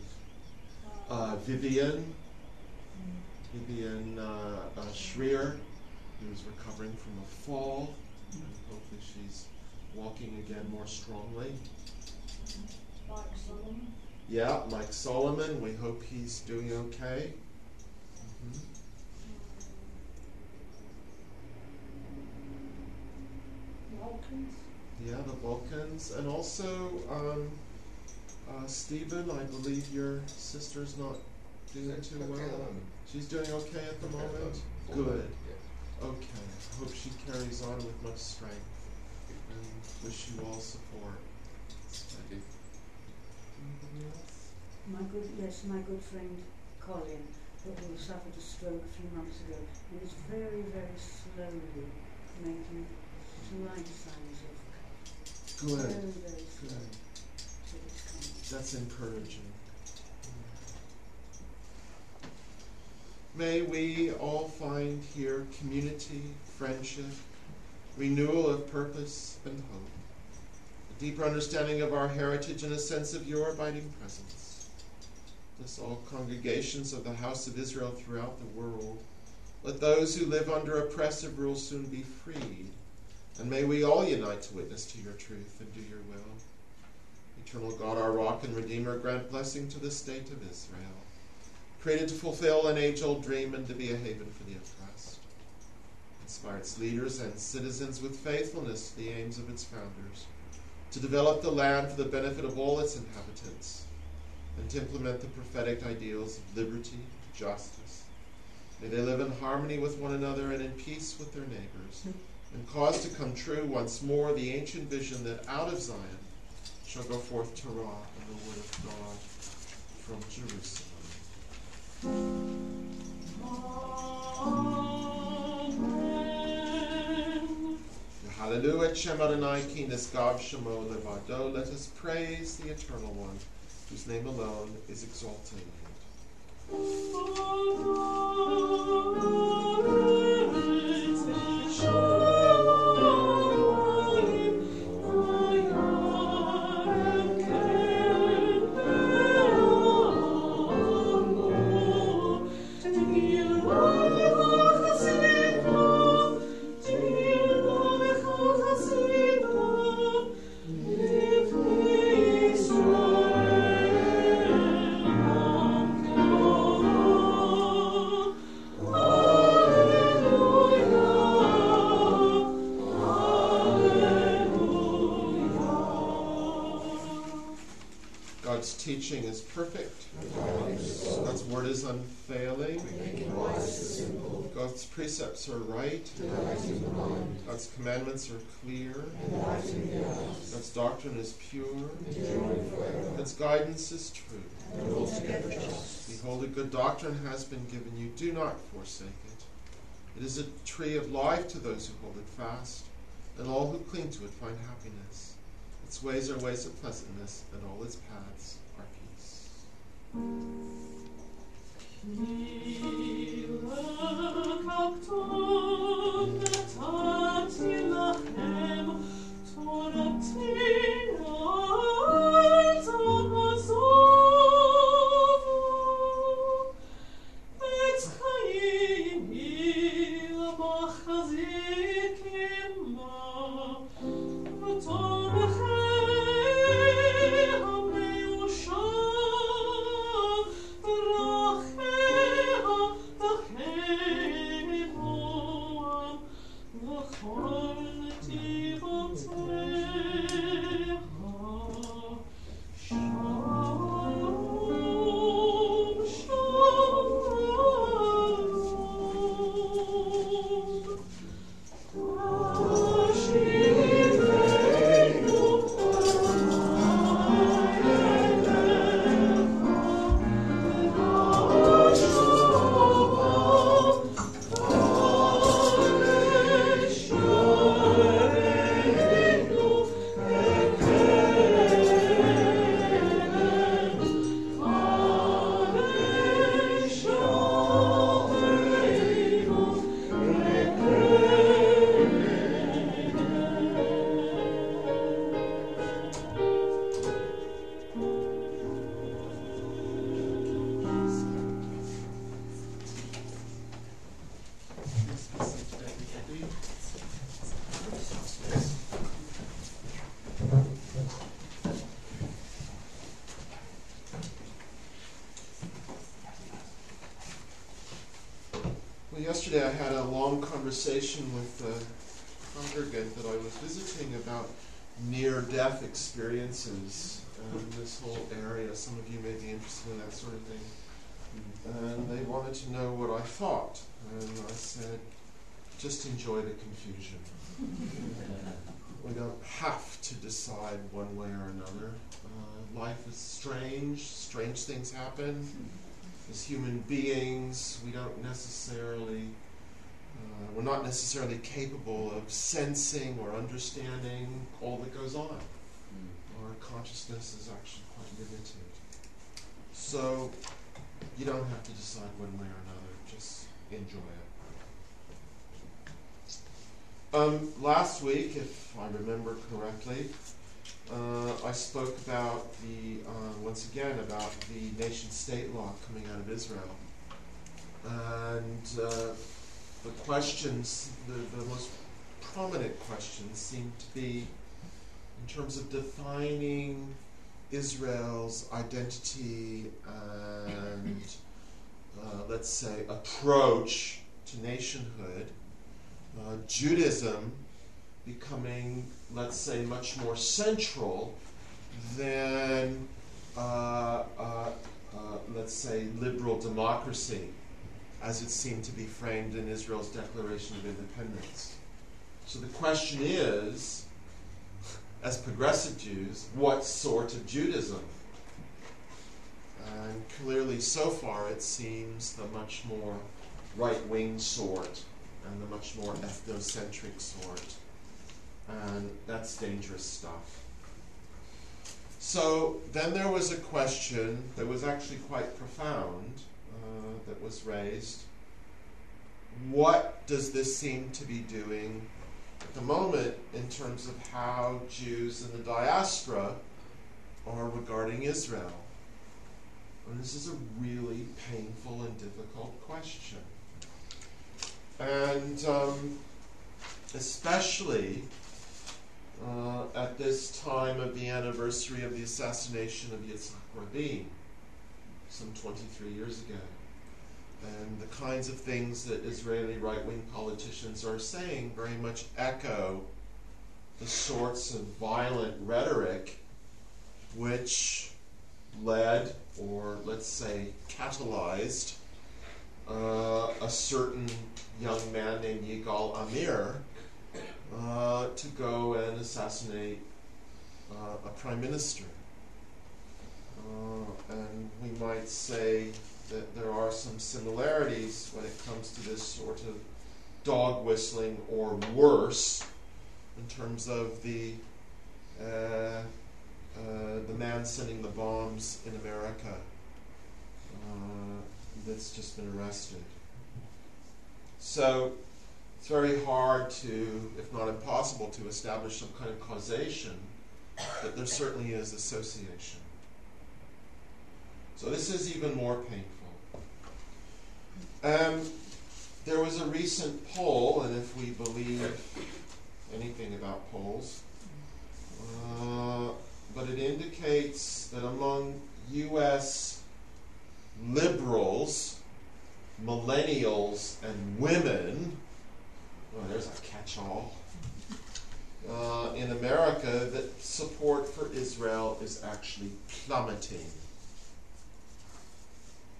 Vivian Schreier, who's recovering from a fall, and hopefully she's walking again more strongly. Mike Solomon. Yeah, Mike Solomon, we hope he's doing okay. Vulcans. Yeah, the Vulcans, and also Stephen, I believe your sister's not doing too well. She's doing okay at the moment? Good. Okay. I hope she carries on with much strength. And wish you all support. Anybody else? My good friend Colin, who suffered a stroke a few months ago, and is very, very slowly making slight signs of Good. very, very slow. Good. But it's coming. That's encouraging. May we all find here community, friendship, renewal of purpose and hope, a deeper understanding of our heritage and a sense of your abiding presence. Bless all congregations of the house of Israel throughout the world. Let those who live under oppressive rule soon be freed, and may we all unite to witness to your truth and do your will. Eternal God, our rock and redeemer, grant blessing to the state of Israel, created to fulfill an age-old dream and to be a haven for the oppressed. Inspire its leaders and citizens with faithfulness to the aims of its founders, to develop the land for the benefit of all its inhabitants, and to implement the prophetic ideals of liberty, justice. May they live in harmony with one another and in peace with their neighbors, and cause to come true once more the ancient vision that out of Zion shall go forth Torah and the word of God from Jerusalem. Hallelujah, et Shem Adonai, ki nesgav shemo levado. Let us praise the Eternal One, whose name alone is exalted. God's teaching is perfect. God's word is unfailing. God's precepts are right. God's commandments are clear. God's doctrine is pure. God's guidance is true. Behold, a good doctrine has been given you. Do not forsake it. It is a tree of life to those who hold it fast, and all who cling to it find happiness. Its ways are ways of pleasantness, and all its paths are peace. Yesterday I had a long conversation with a congregant that I was visiting about near-death experiences, and this whole area. Some of you may be interested in that sort of thing. And they wanted to know what I thought. And I said, just enjoy the confusion. We don't have to decide one way or another. Life is strange. Strange things happen. As human beings, we don't necessarily, we're not necessarily capable of sensing or understanding all that goes on. Our consciousness is actually quite limited. So you don't have to decide one way or another. Just enjoy it. Last week, if I remember correctly, I spoke about once again, about the nation-state law coming out of Israel. And the questions, the most prominent questions seem to be in terms of defining Israel's identity and, let's say, approach to nationhood. Judaism becoming, let's say, much more central than, let's say, liberal democracy, as it seemed to be framed in Israel's Declaration of Independence. So the question is, as progressive Jews, what sort of Judaism? And clearly, so far, it seems the much more right-wing sort and the much more ethnocentric sort. And that's dangerous stuff. So then there was a question that was actually quite profound that was raised. What does this seem to be doing at the moment in terms of how Jews in the diaspora are regarding Israel? And this is a really painful and difficult question. And especially at this time of the anniversary of the assassination of Yitzhak Rabin, some 23 years ago. And the kinds of things that Israeli right-wing politicians are saying very much echo the sorts of violent rhetoric which led, or let's say catalyzed, a certain young man named Yigal Amir to go and assassinate a prime minister. And we might say that there are some similarities when it comes to this sort of dog whistling, or worse, in terms of the man sending the bombs in America that's just been arrested. So it's very hard to, if not impossible, to establish some kind of causation, but there certainly is association. So this is even more painful. There was a recent poll, and if we believe anything about polls, but it indicates that among U.S. liberals, millennials, and women, there's a catch-all, in America, that support for Israel is actually plummeting.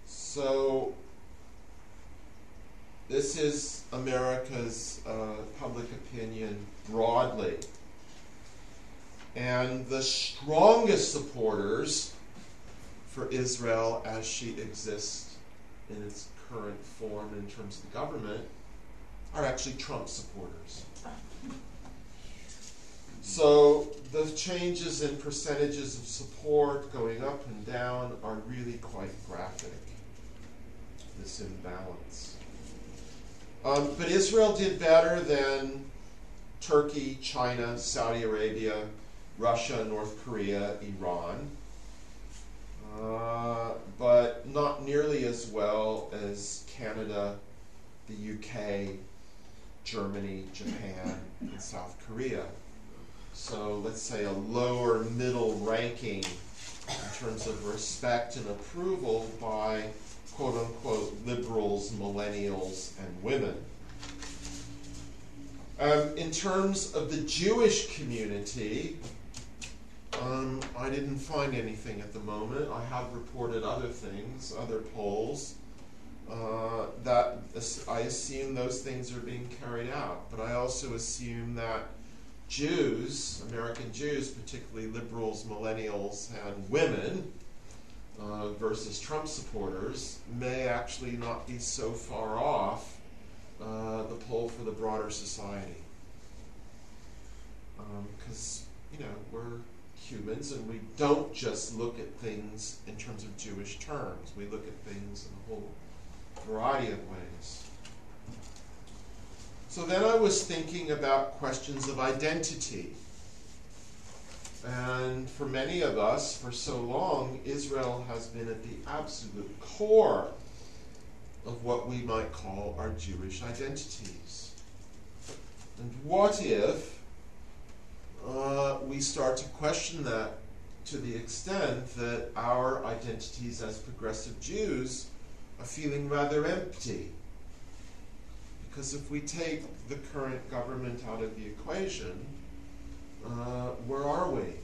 So this is America's public opinion broadly. And the strongest supporters for Israel as she exists in its current form in terms of the government are actually Trump supporters. So the changes in percentages of support going up and down are really quite graphic, this imbalance. But Israel did better than Turkey, China, Saudi Arabia, Russia, North Korea, Iran, but not nearly as well as Canada, the UK, Germany, Japan, and South Korea. So let's say a lower middle ranking in terms of respect and approval by quote-unquote liberals, millennials, and women. In terms of the Jewish community, I didn't find anything at the moment. I have reported other things, other polls, that I assume those things are being carried out. But I also assume that Jews, American Jews, particularly liberals, millennials, and women, versus Trump supporters, may actually not be so far off the poll for the broader society. Because, we're humans and we don't just look at things in terms of Jewish terms. We look at things in a whole variety of ways. So then I was thinking about questions of identity. And for many of us, for so long, Israel has been at the absolute core of what we might call our Jewish identities. And what if we start to question that to the extent that our identities as progressive Jews are feeling rather empty? Because if we take the current government out of the equation, where are we?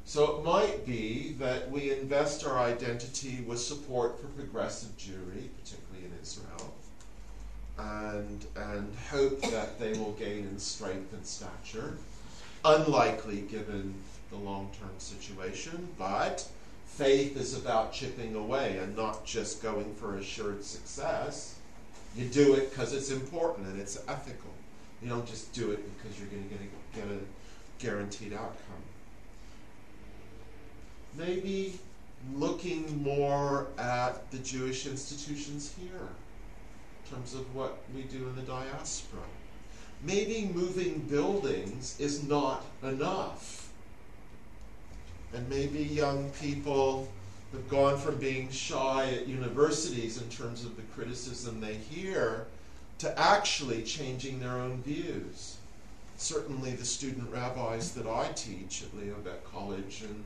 So it might be that we invest our identity with support for progressive Jewry, particularly in Israel, and hope that they will gain in strength and stature. Unlikely given the long-term situation, but faith is about chipping away and not just going for assured success. You do it because it's important and it's ethical. You don't just do it because you're going to get a guaranteed outcome. Maybe looking more at the Jewish institutions here in terms of what we do in the diaspora. Maybe moving buildings is not enough. And maybe young people have gone from being shy at universities in terms of the criticism they hear to actually changing their own views. Certainly the student rabbis that I teach at Leo Beck College and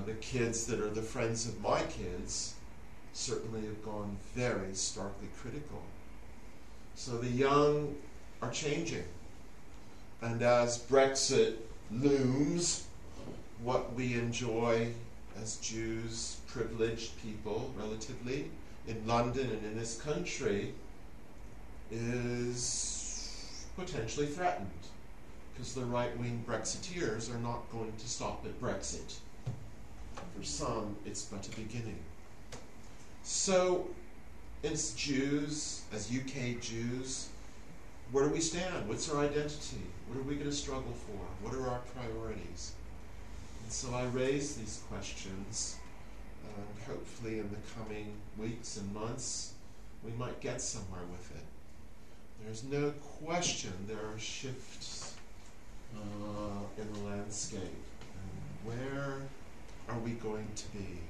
the kids that are the friends of my kids certainly have gone very starkly critical. So the young are changing. And as Brexit looms, what we enjoy as Jews, privileged people, relatively, in London and in this country, is potentially threatened. Because the right-wing Brexiteers are not going to stop at Brexit. For some, it's but a beginning. So, as Jews, as UK Jews, where do we stand? What's our identity? What are we going to struggle for? What are our priorities? And so I raise these questions, and hopefully in the coming weeks and months, we might get somewhere with it. There's no question there are shifts in the landscape. And where are we going to be?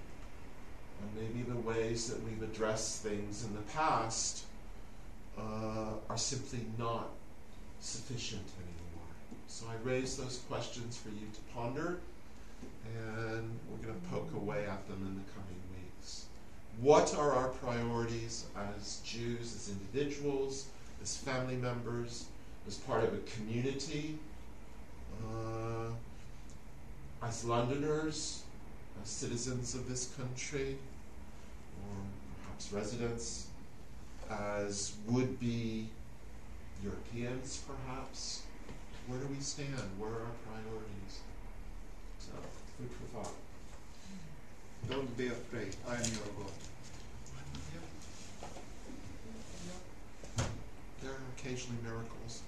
And maybe the ways that we've addressed things in the past are simply not sufficient anymore. So I raise those questions for you to ponder, and we're going to poke away at them in the coming weeks. What are our priorities as Jews, as individuals, as family members, as part of a community, as Londoners, as citizens of this country, or perhaps residents, as would-be Europeans, perhaps? Where do we stand? Where are our priorities? So, food for thought. Don't be afraid. I am your God. There are occasionally miracles.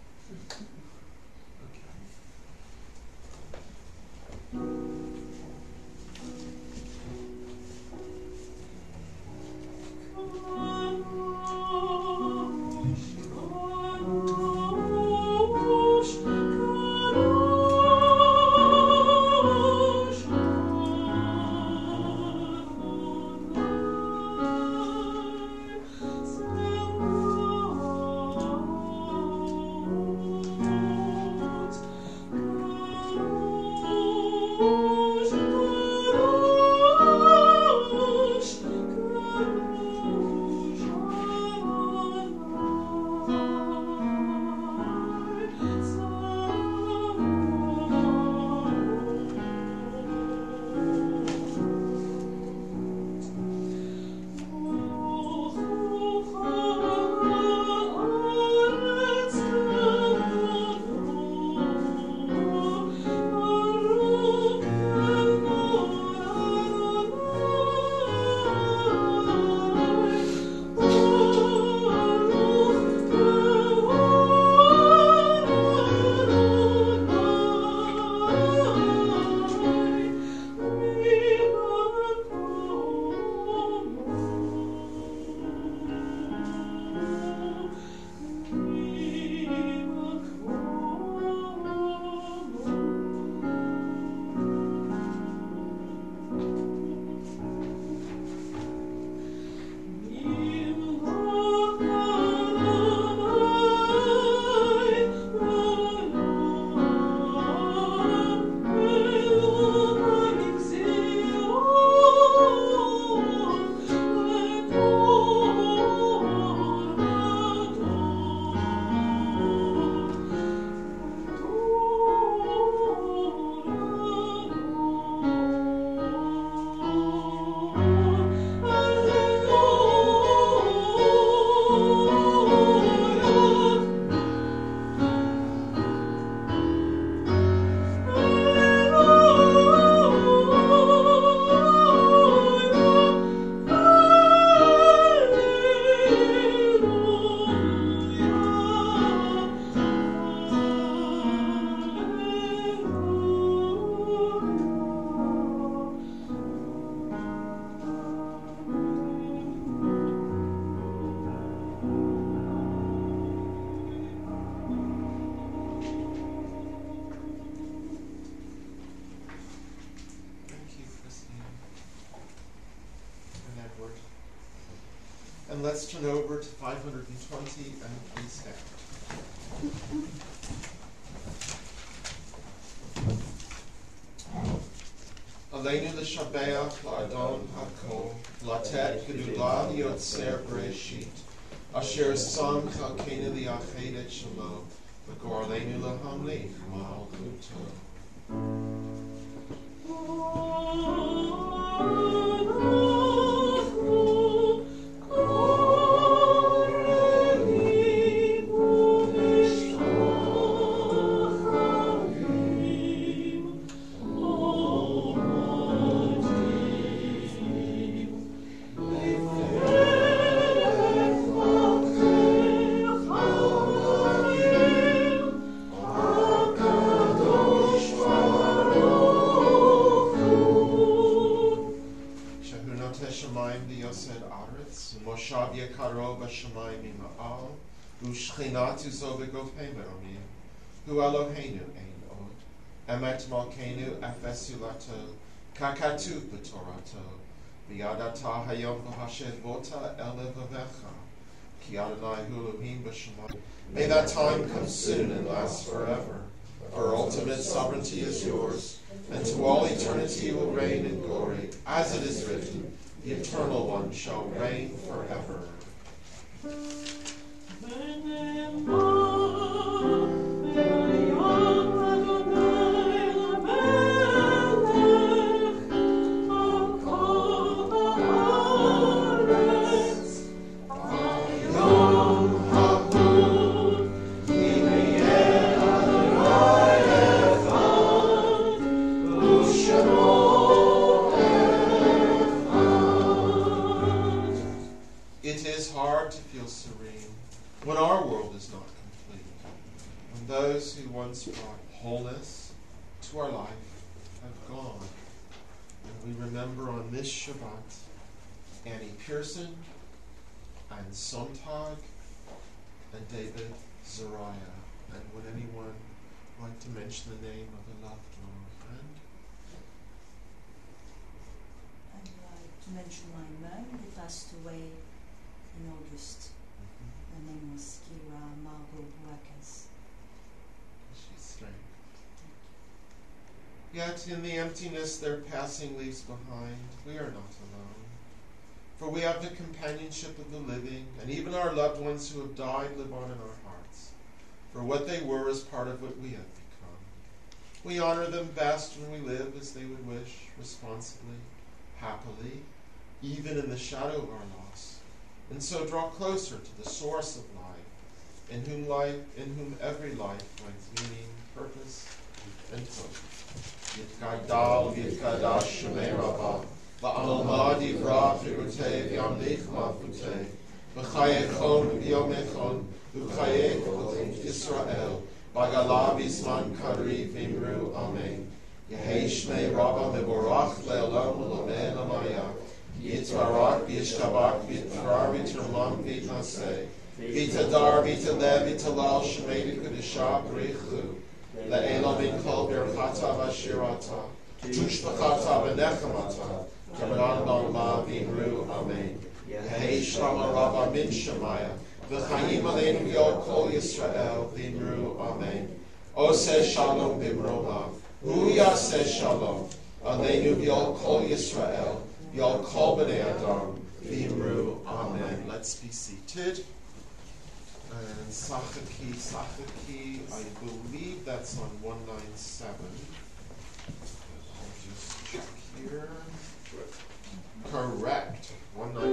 Edward. And let's turn over to 520 and please stand. Aleinu l'shabeach la'adon hakol, latet gedula yotzer bereshit, asher sam chalkenu li'ached et shelo, v'gor aleinu lahamli malchuto. Ushchinatu zovigov hemeromim, hu Eloheinu ein od, emet malkenu efesulato, kakatu b'torato, v'yadata hayom v'hashevota elevavecha, ki Adonai hu Elohim b'shamayim. May that time come soon and last forever, for ultimate sovereignty is yours, and to all eternity you will reign in glory, as it is written, the Eternal One shall reign forever. It is hard to feel serene when our world is not complete, when those who once brought wholeness to our life have gone. And we remember on this Shabbat Annie Pearson and Sontag and David Zariah. And would anyone like to mention the name of a loved one or friend? I'd like to mention my mum who passed away in August. Her name was Kira Margot Buakas. She's strange. Yet in the emptiness their passing leaves behind, we are not alone. For we have the companionship of the living, and even our loved ones who have died live on in our hearts. For what they were is part of what we have become. We honor them best when we live as they would wish, responsibly, happily, even in the shadow of our loss. And so draw closer to the source of life, in whom every life finds meaning, purpose, and hope. Yitkadal v'yitkadash shemei rabbah, v'alma divra v'rutei v'yamlich ma'futei, v'chayechon v'yomechon, v'chayech v'chayech Yisrael, v'gala v'zman kari v'imru amen. Yehei shmei rabbah mevorach le'olam u'lomen amayah. Yitzvarak, Yishtabak, Yitrar, Yitrlam, Yitnaseh, Yitadar, Yitalev, Yitalal, Shemedi Kudisha, Brichu, Le'elam in Kol Birchata Vashirata, Tushbachata Venechamata, Kamadan Balma, Vimru, Amen. Yehei Shlama Rabba Min Shemaya, V'chaim Aleinu Yod Kol Yisrael, Vimru, Amen. Oseh Shalom Bimromav, Hu Yaseh Shalom, Aleinu Yod Kol Yisrael, Yod Kol B'nei Adam, V'imru, Amen. Let's be seated. And Sachaki, I believe that's on 197. I'll just check here. Correct. 197.